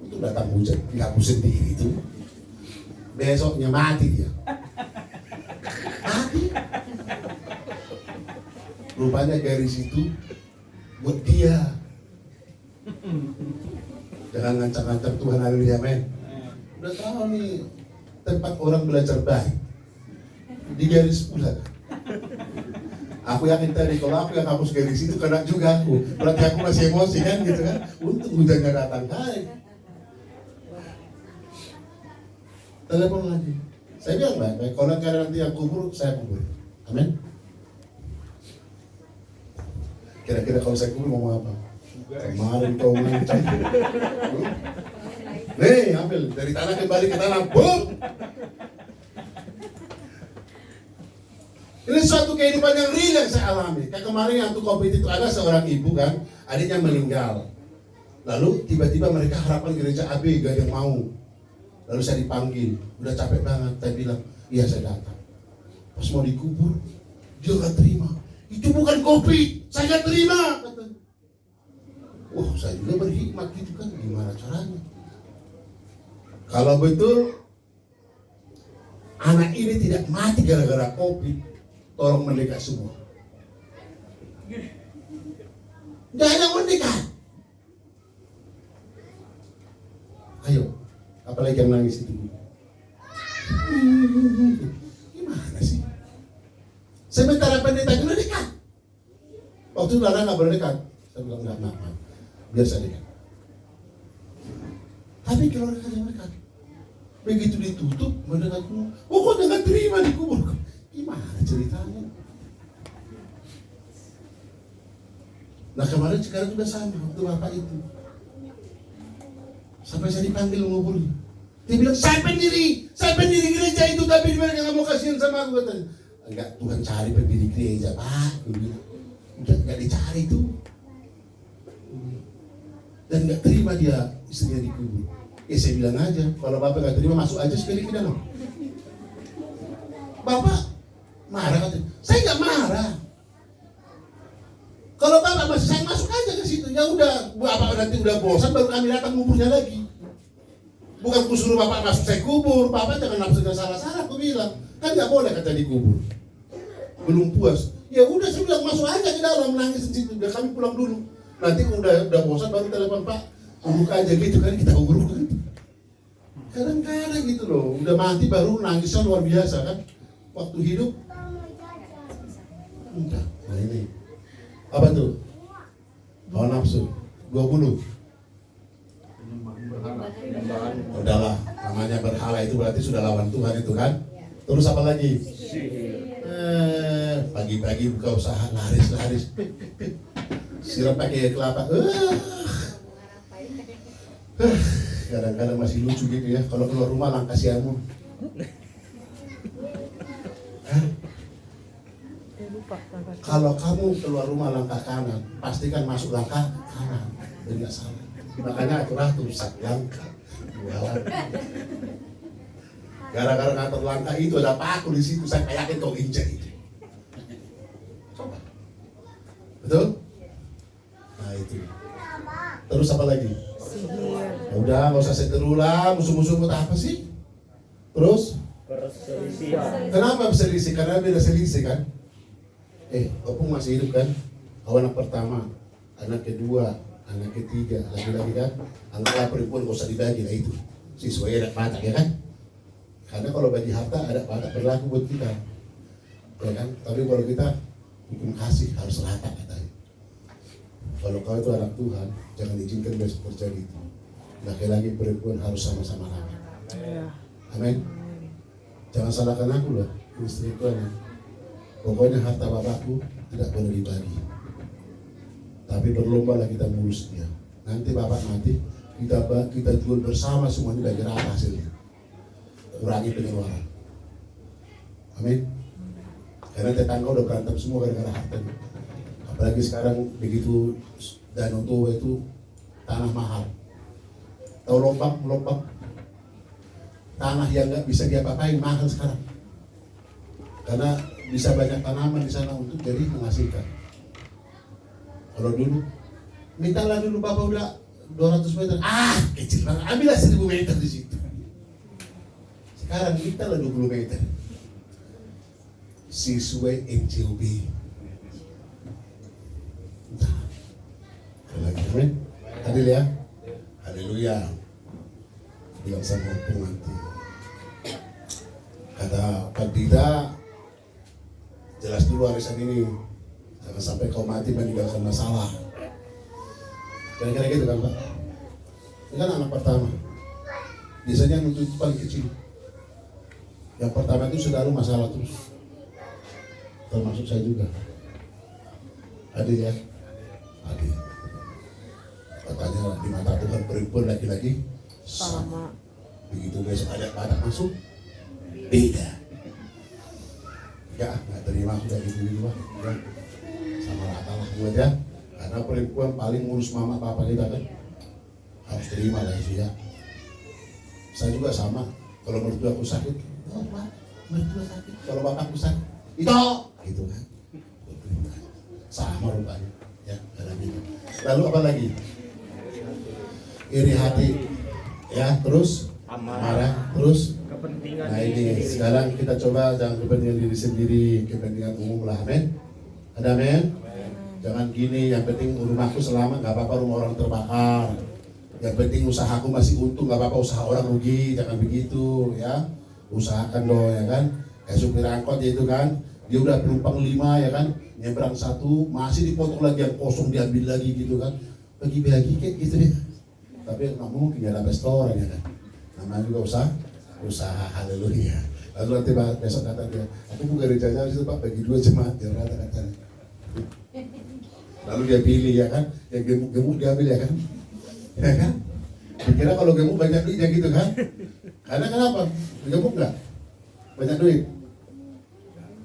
Untuk datang hujan, dihapus sendiri itu. Besoknya mati dia. Mati. Rupanya garis itu buat dia. Jangan ngancam-ngancam Tuhan, haleluya, men. Udah tahu nih tempat orang belajar baik. Di garis pula. Aku yakin tadi kalau aku yang hapus garis itu kena juga aku. Berarti aku masih emosi kan gitu kan. Untung hujannya datang. Hai. Telepon lagi. Saya bilang baik. Kalau nanti yang kubur, saya kubur. Amin. Kira-kira kalau saya kubur mau apa? Kemarin kau ngancam. Nih, ambil dari tanah kembali ke tanah. Boom. Ini suatu kehidupan yang real yang saya alami. Kayak kemarin yang untuk COVID itu ada seorang ibu kan, adiknya meninggal. Lalu tiba-tiba mereka harapan gereja AB gak ada yang mau. Lalu saya dipanggil, udah capek banget. Saya bilang, iya saya datang. Pas mau dikubur, dia gak terima. Itu bukan COVID, saya gak terima. Kata. Wah, saya juga berhikmat gitu kan, gimana caranya? Kalau betul anak ini tidak mati gara-gara COVID, tolong mendekat semua. Jangan mendekat. Ayo, apalagi yang nangis itu. Gimana sih? Sementara pendeta itu dekat. Waktu itu Lara nggak boleh dekat. Saya bilang enggak, biar saya dekat. Tapi kalau yang dekat, begitu ditutup mendekat, kok nggak terima dikubur? Gimana ceritanya? Nah kemarin sekarang sudah sama waktu bapak itu. Sampai saya dipanggil nguburin. Dia bilang, saya pendiri gereja itu, tapi mereka nggak mau kasihan sama aku katanya. Enggak, Tuhan cari pendiri gereja, Pak. Dia bilang, udah nggak dicari itu. Dan nggak terima dia istrinya dikubur. Saya bilang aja, kalau bapak nggak terima masuk aja sekali ke dalam. Bapak marah katanya, saya nggak marah. Kalau bapak masih saya masuk aja ke situ. Ya udah, bapak nanti udah bosan baru kami datang nguburnya lagi. Bukan kusuruh bapak masuk saya kubur, bapak jangan nafsu dan salah-salah. Aku bilang, kan nggak boleh kata dikubur. Belum puas. Ya udah saya bilang masuk aja ke dalam, nangis di situ. Udah kami pulang dulu. Nanti udah bosan baru telepon Pak, kubur aja gitu kan kita kubur kan. Kadang-kadang gitu loh, udah mati baru nangisnya luar biasa kan. Waktu hidup enggak. Nah ini apa tuh? Hawa nafsu. Gua bunuh. Udahlah, namanya berhala itu berarti sudah lawan Tuhan itu kan. Terus apa lagi? Pagi-pagi buka usaha laris. Siram pakai kelapa. Kadang-kadang masih lucu gitu ya. Kalau keluar rumah langkah siamun. Kalau kamu keluar rumah langkah kanan, pastikan masuk langkah kanan. Jadi nggak salah. Makanya aturan rusak langkah. Gara-gara ngatur langkah itu ada paku di situ. Saya yakin kau injek itu. Coba. Betul? Nah itu. Terus apa lagi? Ya udah, nggak usah saya terulang. Musuh-musuh buat apa sih? Terus? Perselisihan. Kenapa berselisih? Karena beda selisih kan? Opung masih hidup kan? Kau anak pertama, anak kedua, anak ketiga, lagi-lagi kan? Anggaplah perempuan gak usah dibagi lah itu. Siswa ada batak ya kan? Karena kalau bagi harta ada batak berlaku buat kita, ya kan? Tapi kalau kita hukum kasih harus rata katanya. Kalau kau itu anak Tuhan, jangan izinkan besok terjadi itu. Laki-laki perempuan harus sama-sama rata. Amin. Jangan salahkan aku loh, istriku anak. Pokoknya harta bapakku tidak boleh dibagi. Tapi berlombalah kita ngurusnya. Nanti bapak mati, kita jual bersama semuanya bagi rata hasilnya. Kurangi pengeluaran. Amin. Karena tetangga udah berantem semua gara-gara harta. Apalagi sekarang begitu Danau Toba itu tanah mahal. Tahu lompat tanah yang nggak bisa diapa-apain mahal sekarang. Karena bisa banyak tanaman di sana untuk jadi menghasilkan. Kalau dulu, mintalah dulu bapak udah 200 meter, kecil banget, ambillah 1000 meter di situ. Sekarang mintalah 20 meter. Sesuai NCOB. Nah, lagi amin. Adil ya, haleluya. Bilang sama Opung nanti. Kata Pak Dida, jelas dulu arisan ini, jangan sampai kau mati meninggalkan masalah. Kira-kira gitu kan Pak? Ini kan anak pertama. Biasanya untuk itu paling kecil. Yang pertama itu selalu masalah terus. Termasuk saya juga. Adil ya? Adil. Katanya di mata Tuhan perempuan laki-laki sama. Begitu besok ada badak masuk, beda. Ya, nggak terima sudah gitu lah. Ya. Sama rata lah aja. Karena perempuan paling ngurus mama papa kita kan. Harus terima lah itu ya. Saya juga sama. Kalau mertua aku sakit, Pak, mertua sakit. Kalau bapakku sakit, itu gitu kan. Sama rupanya. Ya, karena gitu. Lalu apa lagi? Iri hati. Ya, terus marah, terus Kepentingan. Nah ini sekarang kita coba jangan kepentingan diri sendiri, kepentingan umum lah, amin. Ada amin? Jangan gini, yang penting rumahku selamat, nggak apa-apa rumah orang terbakar. Yang penting usahaku masih untung, nggak apa-apa usaha orang rugi, jangan begitu ya. Usahakan dong ya kan. Kayak supir angkot itu kan, dia udah penumpang 5 ya kan, nyebrang 1 masih dipotong lagi yang kosong diambil lagi gitu kan. Bagi-bagi kayak gitu ya. Tapi nggak mungkin ada restoran ya kan. Namanya juga usaha haleluya. Lalu nanti besok datang dia, aku buka gerejanya di situ Pak, bagi 2 jemaat dia rata katanya. Lalu dia pilih ya kan, yang gemuk diambil ya kan, ya kan? Dikira kalau gemuk banyak duitnya gitu kan? Karena kenapa? Gemuk nggak banyak duit?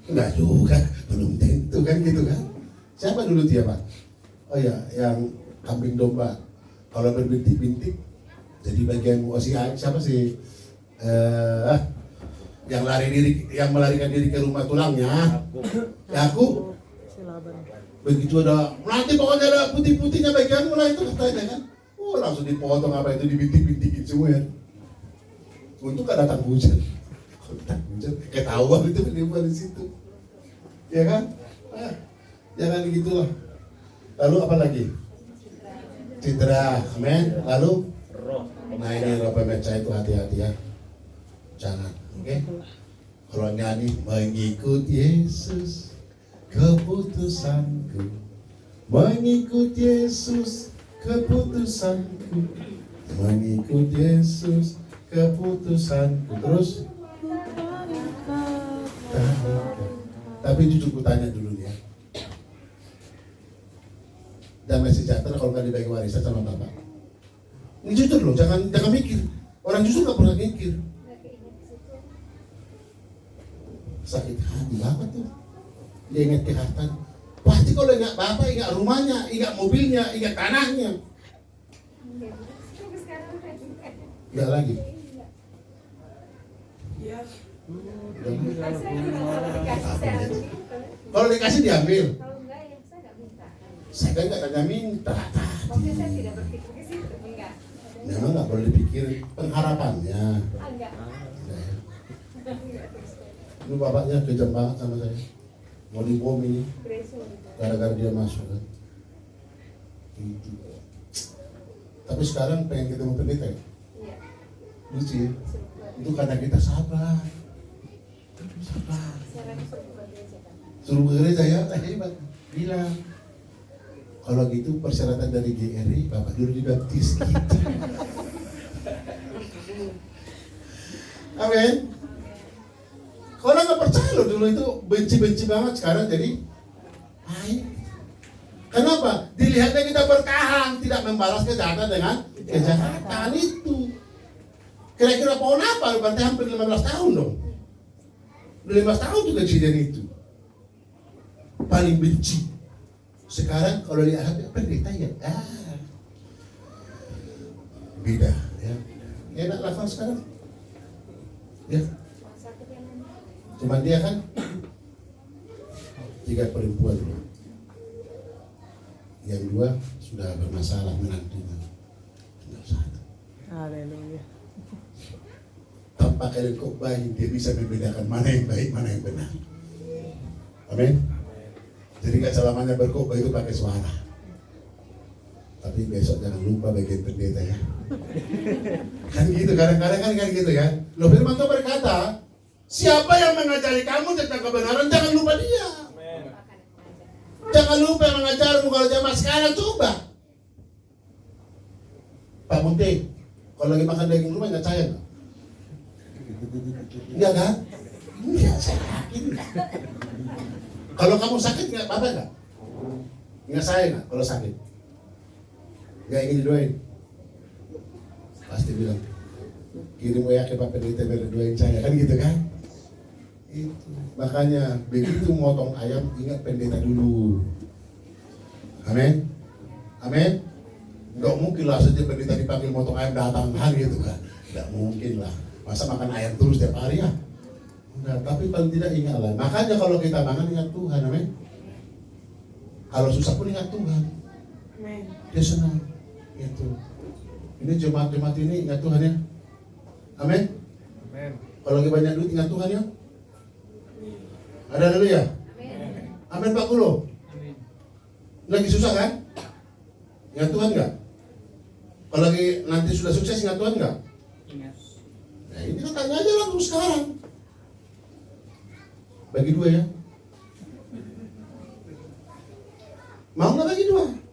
Enggak juga, belum tentu kan gitu kan? Siapa dulu dia Pak? Oh ya, yang kambing domba. Kalau berbintik-bintik, jadi bagian siapa sih? Yang melarikan diri ke rumah tulangnya. Yakub. Begitu ada, nanti pokoknya ada putih-putihnya bagian mulai itu katanya kan. Oh langsung dipotong apa itu dibintik-bintikin semua ya. Untuk gak datang hujan. Ketahuan itu penipuan di situ. Ya kan? Jangan gitulah. Lalu apa lagi? Citra, amin. Lalu nah ini roh pemecah itu hati-hati ya. Jangan, oke? Kalau nyanyi mengikut Yesus keputusanku, mengikut Yesus keputusanku, mengikut Yesus keputusanku. Terus Tapi jujur ku tanya dulu ya. Damai sejahtera kalau nggak dibagi warisan sama bapak. Ini jujur loh, jangan mikir. Orang jujur nggak pernah mikir. Sakit hati banget tuh. Dia ingat ke hartanya. Pasti kalau ingat bapak, ingat rumahnya, ingat mobilnya, ingat tanahnya. Enggak lagi. Kalau dikasih diambil. Kalau enggak ya saya nggak minta. Saya kan nggak minta. Maksudnya saya tidak berpikir ke situ, enggak. Memang nggak boleh dipikir pengharapannya. Enggak. Ini bapaknya kejam banget sama saya. Mau dibom ini gara-gara dia masuk kan. Gitu. Tapi sekarang pengen ketemu pendeta ya? Iya. Lucu ya? Itu karena kita sabar. Sabar. Sekarang suruh ke gereja kan. Suruh ke gereja ya, hebat. Bilang. Kalau gitu persyaratan dari GRI, Bapak dulu dibaptis gitu. Amin. Kalau nggak percaya loh, dulu itu benci-benci banget, sekarang jadi baik. Kenapa? Dilihatnya kita bertahan, tidak membalas kejahatan dengan kejahatan itu. Kira-kira pohon apa? Berarti hampir 15 tahun dong. 15 tahun juga kejadian itu. Paling benci. Sekarang kalau lihat pendeta ya, beda ya. Enak level sekarang. Ya. Cuma dia kan 3 perempuan. Yang 2 sudah bermasalah menantunya. Tinggal 1. Haleluya. Tanpa kalian khotbah dia bisa membedakan mana yang baik, mana yang benar. Amin. Jadi gak selamanya berkhotbah itu pakai suara. Tapi besok jangan lupa bagian pendeta ya. Kan gitu, kadang-kadang kan gitu ya. Loh, Firman Tuhan berkata, siapa yang mengajari kamu tentang kebenaran, jangan lupa dia. Jangan lupa yang mengajarmu. Kalau zaman sekarang coba. Pak Munte, kalau lagi makan daging rumah ingat saya nggak? Enggak kan? Enggak, saya yakin. Kalau kamu sakit nggak apa-apa nggak? Ingat saya nggak kalau sakit? Nggak ingin didoain? Pasti bilang, kirim WA ke Pak Pendeta biar doain saya, kan gitu kan? Itu. Makanya begitu motong ayam ingat pendeta dulu. Amin. Amin. Nggak mungkin lah setiap pendeta dipanggil motong ayam datang hari gitu kan? Nggak mungkin lah. Masa makan ayam terus setiap hari ya? Enggak, tapi paling tidak ingatlah. Makanya kalau kita makan ingat Tuhan, amin. Kalau susah pun ingat Tuhan. Amin. Dia senang. Itu. Ini jemaat-jemaat ini ingat Tuhan ya. Amin. Amin. Kalau lagi banyak duit ingat Tuhan ya. Ada dulu ya? Amin. Amin Pak Kulo. Amin. Lagi susah kan? Ingat Tuhan nggak? Kalau lagi nanti sudah sukses ingat Tuhan nggak? Ingat. Nah ini kan tanya aja langsung sekarang. Bagi 2 ya. Mau nggak bagi 2?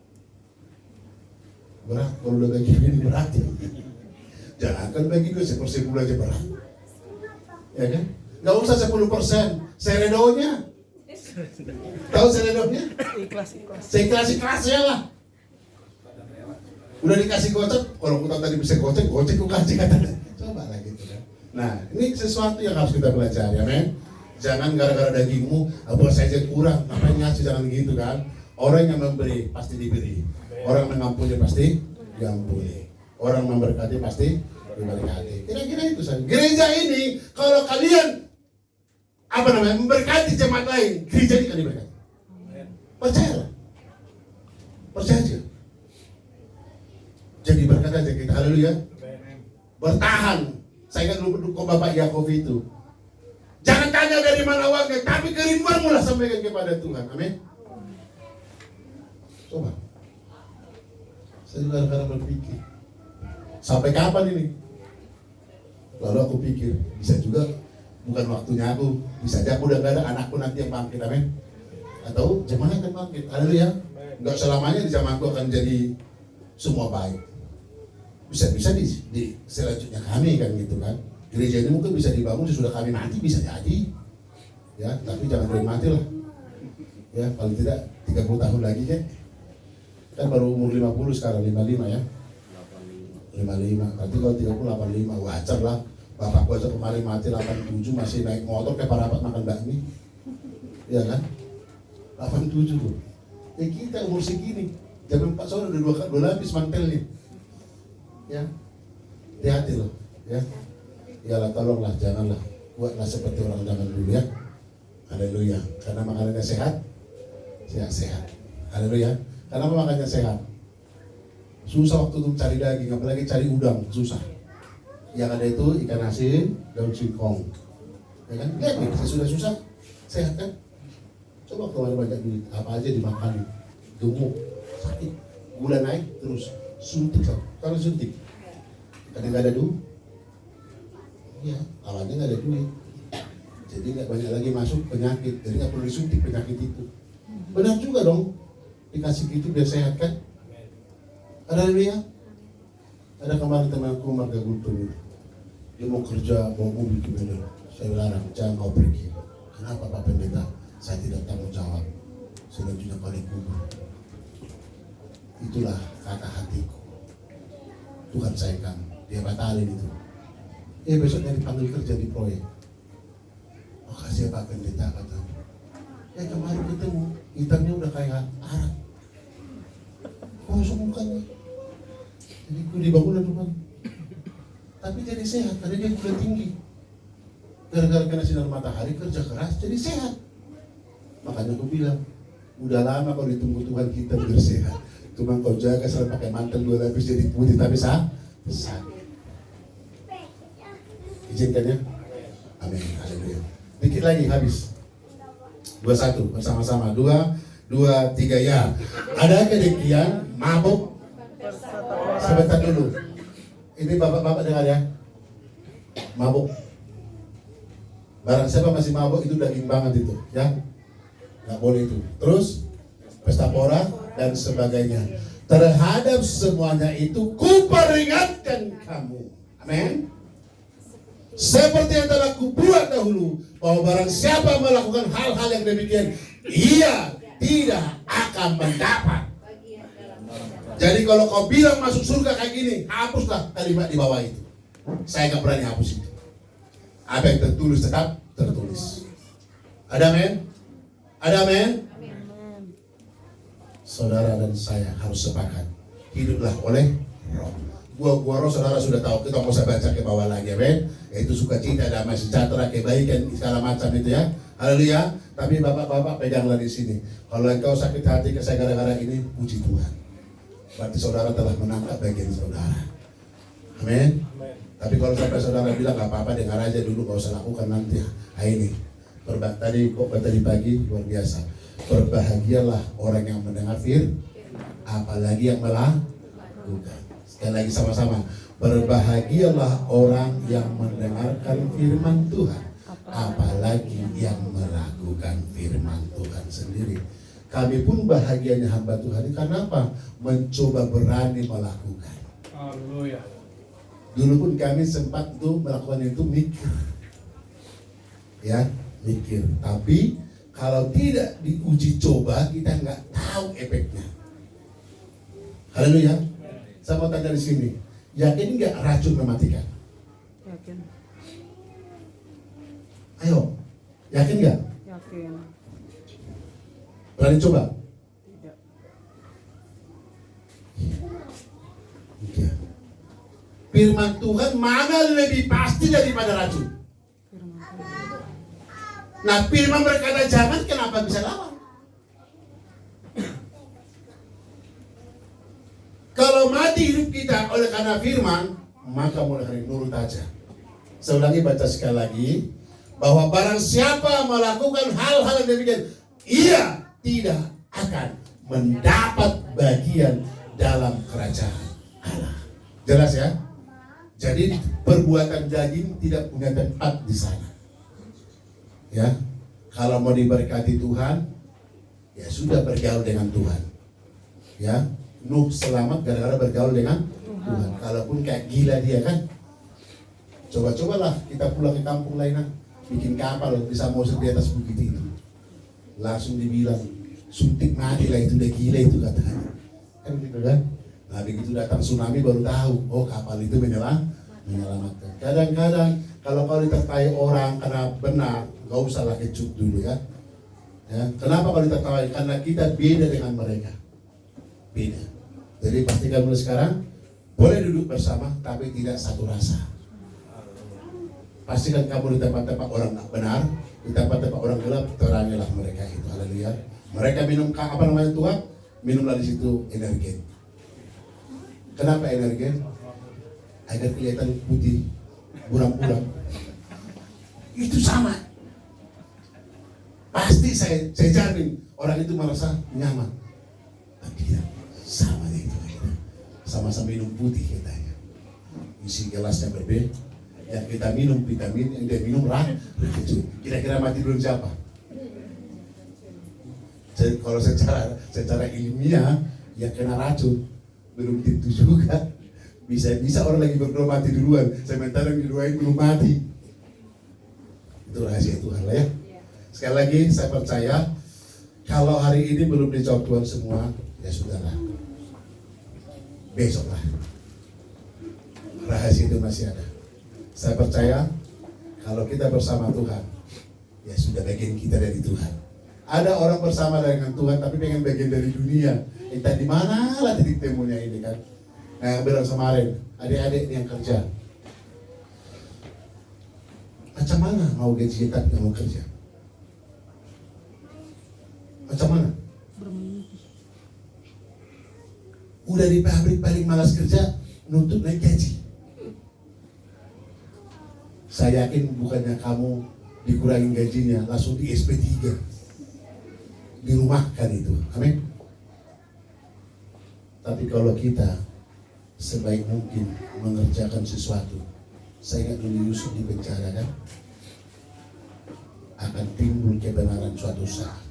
Berat, kalau udah bagi ini berat ya. Jangan kan bagi 2, 1% aja berat. Ya kan? Nggak usah 10%, seredonya. Tahu seredonya? Ikhlas. Seikhlas-ikhlasnya lah. Udah dikasih gocek, kalau kita tadi bisa gocek ku kasih katanya. Coba lah gitu kan. Nah, ini sesuatu yang harus kita belajar ya men. Jangan gara-gara dagingmu, apa saja kurang, ngapain ngasih, jangan gitu kan. Orang yang memberi pasti diberi. Orang mengampuni pasti diampuni. Orang memberkati pasti diberkati. Kira-kira itu saja. Gereja ini kalau kalian memberkati jemaat lain, gereja ini kan diberkati. Percayalah. Percaya aja. Jadi berkat aja kita. Haleluya. Bertahan. Saya ingat dulu kok Bapak Yakov itu. Jangan tanya dari mana uangnya, tapi kerinduanmu lah sampaikan kepada Tuhan. Amin. Coba. Saya juga kadang berpikir, sampai kapan ini? Lalu aku pikir, bisa juga bukan waktunya aku. Bisa aja aku udah gak ada, anakku nanti yang bangkit. Amin. Atau jemaat yang bangkit. Haleluya. Enggak selamanya di zamanku akan jadi semua baik. Bisa-bisa di selanjutnya kami kan gitu kan. Gereja ini mungkin bisa dibangun sesudah kami mati, bisa jadi. Ya, tapi jangan belum mati lah. Ya, paling tidak 30 tahun lagi kan baru umur 50 sekarang, 55 ya. 55, berarti kalau 30, 85, wajar lah. Bapak gua aja kemarin mati 87 masih naik motor kayak parapat makan bakmi. Iya kan? 87 tuh. Ya kita umur segini, jam 4 sore udah dua lapis mantelnya. Ya, hati-hati loh. Ya, iyalah tolonglah, janganlah buatlah seperti orang zaman dulu ya. Haleluya. Karena makanannya sehat, sehat. Haleluya. Kenapa makannya sehat? Susah waktu untuk cari daging, apalagi cari udang, susah. Yang ada itu ikan asin, daun singkong. Ya kan? Lihat nih, sudah susah, sehat kan? Coba kalau ada banyak duit, apa aja dimakan, gemuk, sakit, gula naik, terus suntik, kalau suntik, karena nggak ada duit, ya awalnya nggak ada duit, jadi nggak banyak lagi masuk penyakit, jadi nggak perlu disuntik penyakit itu. Benar juga dong, dikasih gitu biar sehat kan? Ada dia, ada kemarin temanku marga Gultun, dia mau kerja, mau mobil ke Medan, saya larang, jangan kau pergi. Kenapa Pak Pendeta? Saya tidak tanggung jawab, selanjutnya kali kubur. Itulah kata hatiku. Tuhan sayang kamu, dia batalin itu. Besoknya dipanggil kerja di proyek. Makasih ya Pak Pendeta katanya. Kemarin ketemu, hitamnya udah kayak Arab. Kosong mukanya. Jadi gue dibangunan rumah. Tapi jadi sehat, karena dia gula tinggi. Gara-gara kena sinar matahari, kerja keras, jadi sehat. Makanya aku bilang, udah lama kau ditunggu Tuhan kita biar sehat. Cuma kau jaga selalu pakai mantel 2 lapis jadi putih tapi sakit. Izinkan ya. Amin. Haleluya. Dikit lagi habis. 21 bersama-sama. 2, 3 ya. Ada kedengkian, mabuk. Sebentar dulu. Ini bapak-bapak dengar ya. Mabuk. Barang siapa masih mabuk itu daging banget itu, ya. Nggak boleh itu. Terus pesta pora dan sebagainya. Terhadap semuanya itu kuperingatkan kamu. Amin. Seperti yang telah kubuat dahulu, bahwa barang siapa melakukan hal-hal yang demikian, ia tidak akan mendapat. Jadi kalau kau bilang masuk surga kayak gini, hapuslah kalimat di bawah itu. Saya nggak berani hapus itu. Apa yang tertulis tetap tertulis. Ada men? Ada men? Saudara dan saya harus sepakat, hiduplah oleh roh. Gua roh saudara sudah tahu, kita mau saya baca ke bawah lagi ya men. Yaitu sukacita, damai sejahtera, kebaikan, segala macam itu ya. Haleluya. Tapi bapak-bapak peganglah di sini. Kalau engkau sakit hati ke saya gara-gara ini, puji Tuhan. Berarti saudara telah menangkap bagian saudara. Amin. Tapi kalau sampai saudara bilang gak apa-apa, dengar aja dulu, gak usah lakukan nanti. Nah ini, tadi pagi luar biasa. Berbahagialah orang yang mendengar firman, apalagi yang melakukan. Sekali lagi sama-sama. Berbahagialah orang yang mendengarkan firman Tuhan, apalagi yang melakukan firman Tuhan sendiri. Kami pun bahagianya hamba Tuhan ini karena apa? Mencoba berani melakukan. Haleluya. Dulu pun kami sempat tuh melakukan itu mikir. Ya, mikir. Tapi kalau tidak diuji coba, kita nggak tahu efeknya. Haleluya. Saya mau tanya di sini, yakin nggak racun mematikan? Yakin. Ayo, yakin nggak? Yakin. Berani coba? Tidak. Iya. Firman Tuhan mana lebih pasti daripada racun? Firman Tuhan. Nah, firman berkata jangan, kenapa bisa lawan? Kalau mati hidup kita oleh karena firman, maka mulai hari nurut aja. Saya ulangi, baca sekali lagi, bahwa barang siapa melakukan hal-hal yang demikian, ia tidak akan mendapat bagian dalam kerajaan Allah. Jelas ya? Jadi perbuatan daging tidak punya tempat di sana. Ya, kalau mau diberkati Tuhan, ya sudah bergaul dengan Tuhan. Ya, Nuh selamat gara-gara bergaul dengan Tuhan. Kalaupun kayak gila dia kan, coba-cobalah kita pulang ke kampung lain. bikin kapal bisa masuk di atas bukit itu. Langsung dibilang, suntik mati lah itu, udah gila itu katanya. Kan gitu kan? Nah begitu datang tsunami baru tahu, oh kapal itu menyelamatkan. Kadang-kadang kalau kau ditertai orang karena benar, gak usah lah kecut dulu ya. Kenapa kalau ditertawai? Karena kita beda dengan mereka. Beda. Jadi pastikan mulai sekarang, boleh duduk bersama tapi tidak satu rasa. Pastikan kamu di tempat-tempat orang tak benar, di tempat-tempat orang gelap, terangilah mereka itu. Haleluya. Mereka minum apa namanya Tuhan? Minumlah di situ energen. Kenapa energen? Agar kelihatan putih, buram-buram. Itu sama. Pasti saya jamin orang itu merasa nyaman. Tapi dia sama itu kita. Sama-sama minum putih katanya. Isi gelasnya berbeda. Yang kita minum vitamin, yang dia minum racun. Kira-kira mati belum siapa? Kalau secara ilmiah yang kena racun belum tentu juga. Bisa orang lagi berdoa mati duluan, sementara yang didoain belum mati. Itu rahasia Tuhan lah ya. Sekali lagi saya percaya kalau hari ini belum dijawab Tuhan semua, ya sudahlah. Besok lah. Rahasia itu masih ada. Saya percaya kalau kita bersama Tuhan, ya sudah bagian kita dari Tuhan. Ada orang bersama dengan Tuhan tapi pengen bagian dari dunia. Entah di mana lah titik temunya ini kan. Nah, yang bilang kemarin, adik-adik yang kerja. Macam mana mau gaji tapi nggak mau kerja? Macam mana? Udah di pabrik paling malas kerja, nuntut naik gaji. Saya yakin bukannya kamu dikurangin gajinya, langsung di SP3. Dirumahkan itu, amin. Tapi kalau kita sebaik mungkin mengerjakan sesuatu, saya ingat dulu Yusuf di penjara kan, akan timbul kebenaran suatu saat.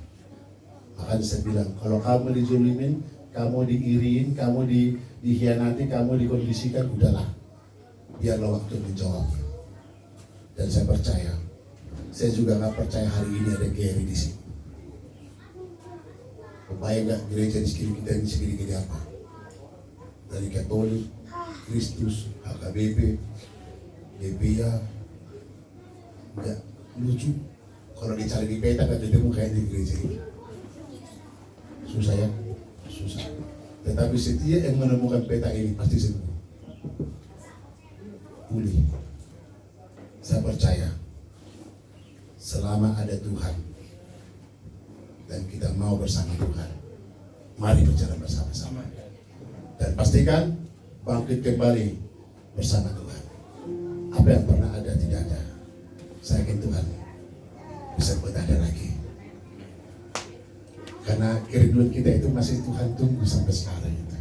Makanya saya bilang, kalau kamu dizolimin, kamu diiriin, kamu dikhianati, kamu dikondisikan, udahlah, biarlah waktu menjawab. Dan saya percaya, saya juga nggak percaya hari ini ada Gary di sini. Upaya nggak gereja di sekitar kita ini segini-gini apa? Dari Katolik, Kristus, HKBP, GBA, nggak lucu. Kalau dicari di peta kan ketemu kayak di gereja ini. Susah ya, susah. Tetapi setiap yang menemukan peta ini pasti sembuh, pulih. Saya percaya selama ada Tuhan dan kita mau bersama Tuhan, mari berjalan bersama-sama dan pastikan bangkit kembali bersama Tuhan. Apa yang pernah ada tidak ada, saya yakin Tuhan bisa buat ada lagi. Karena kerinduan kita itu masih Tuhan tunggu sampai sekarang itu.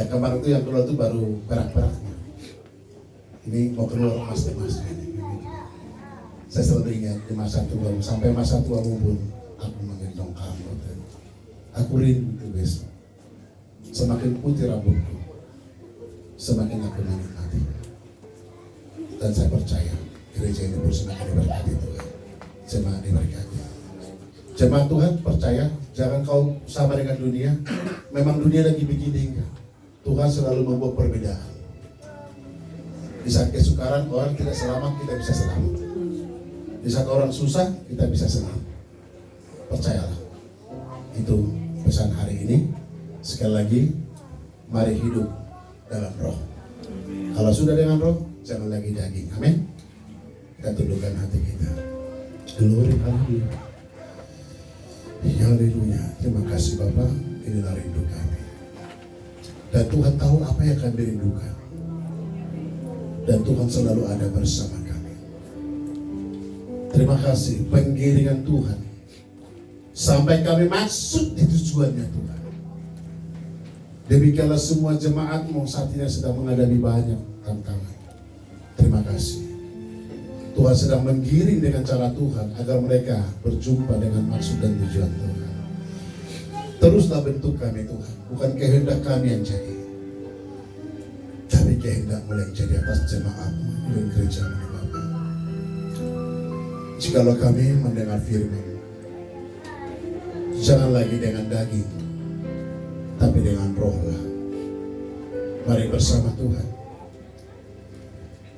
Yang kemarin itu yang keluar itu baru perak-peraknya. Ini mau keluar emas-emas ini. Saya selalu ingat di masa tua, sampai masa tuamu pun aku menggendong kamu. Aku rindu itu besok. Semakin putih rambutku, semakin aku menikmati. Dan saya percaya gereja ini pun semakin diberkati Tuhan. Semakin diberkati. Jemaat Tuhan percaya, jangan kau sama dengan dunia. Memang dunia lagi begini enggak. Tuhan selalu membuat perbedaan. Di saat kesukaran orang tidak selamat, kita bisa selamat. Di saat orang susah, kita bisa senang. Percayalah. Itu pesan hari ini. Sekali lagi, mari hidup dalam roh. Kalau sudah dengan roh, jangan lagi daging. Amin. Kita tundukkan hati kita. Glory, haleluya. Haleluya. Terima kasih Bapak. Inilah rindu kami. Dan Tuhan tahu apa yang kami rindukan. Dan Tuhan selalu ada bersama kami. Terima kasih penggiringan Tuhan sampai kami masuk di tujuannya Tuhan. Demikianlah semua jemaat-Mu saat ini sedang menghadapi banyak tantangan. Terima kasih. Tuhan sedang menggiring dengan cara Tuhan agar mereka berjumpa dengan maksud dan tujuan Tuhan. Teruslah bentuk kami Tuhan, bukan kehendak kami yang jadi, tapi kehendak-Mu yang jadi atas jemaat-Mu dan gereja-Mu Bapa. Jikalau kami mendengar firman, jangan lagi dengan daging, tapi dengan rohlah. Mari bersama Tuhan.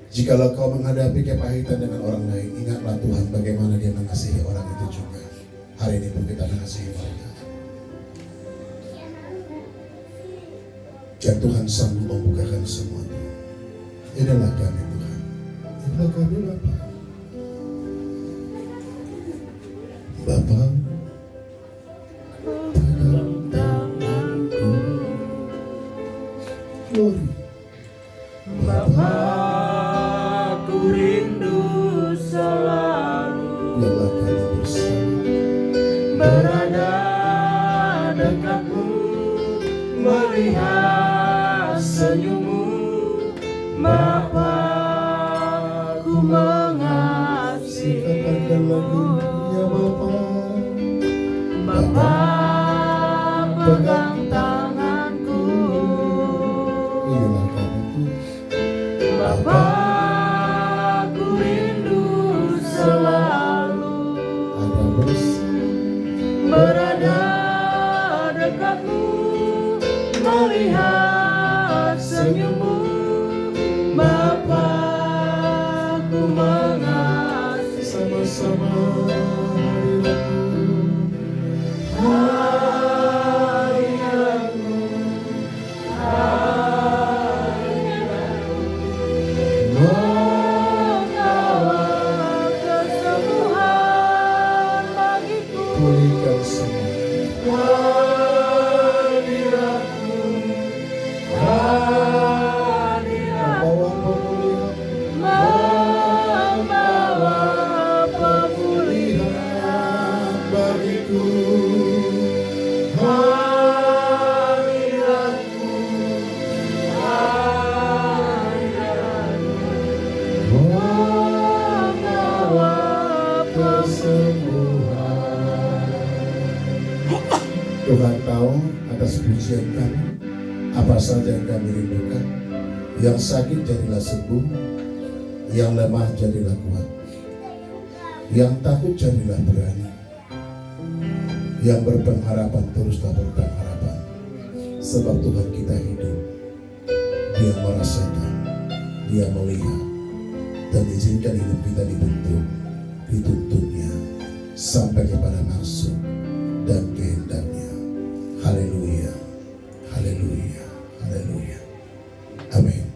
Jikalau kau menghadapi kepahitan dengan orang lain, ingatlah Tuhan bagaimana Dia mengasihi orang itu juga. Hari ini pun kita mengasihi mereka. Dan Tuhan sanggup membukakan semua itu. Inilah kami Tuhan. Inilah kami Bapa. Bapa, pegang tanganku. Glory. Bapa, ku rindu selalu Biarlah kami bersama. berada dekatmu, melihat senyummu. Bapa, ku Katakan lagi, mengasihimu. ya Bapa. Bapa, pegang tanganku. Inilah kami Tuhan. Bapa, ku rindu selalu Ada bersama. berada dekatmu, melihat senyummu. Bapa, ku mengasihi. Sama-sama hadiratmu. Hadiratmu, hadiratmu, membawa kesembuhan bagiku. Pulihkan semua. Hadiratmu, hadiratmu, Bawa pemulihan. membawa pemulihan Bagiku. hadiratmu, hadiratmu, membawa Kesembuhan. Tuhan tahu atas pujian kami apa saja yang kami rindukan. Yang sakit jadilah sembuh, yang lemah jadilah kuat, yang takut jadilah berani, yang berpengharapan teruslah berpengharapan. Sebab Tuhan kita hidup, Dia merasakan, Dia melihat, dan izinkan hidup kita dibentuk, dituntunnya sampai kepada maksud dan kehendaknya. Haleluya, haleluya, haleluya. Amin.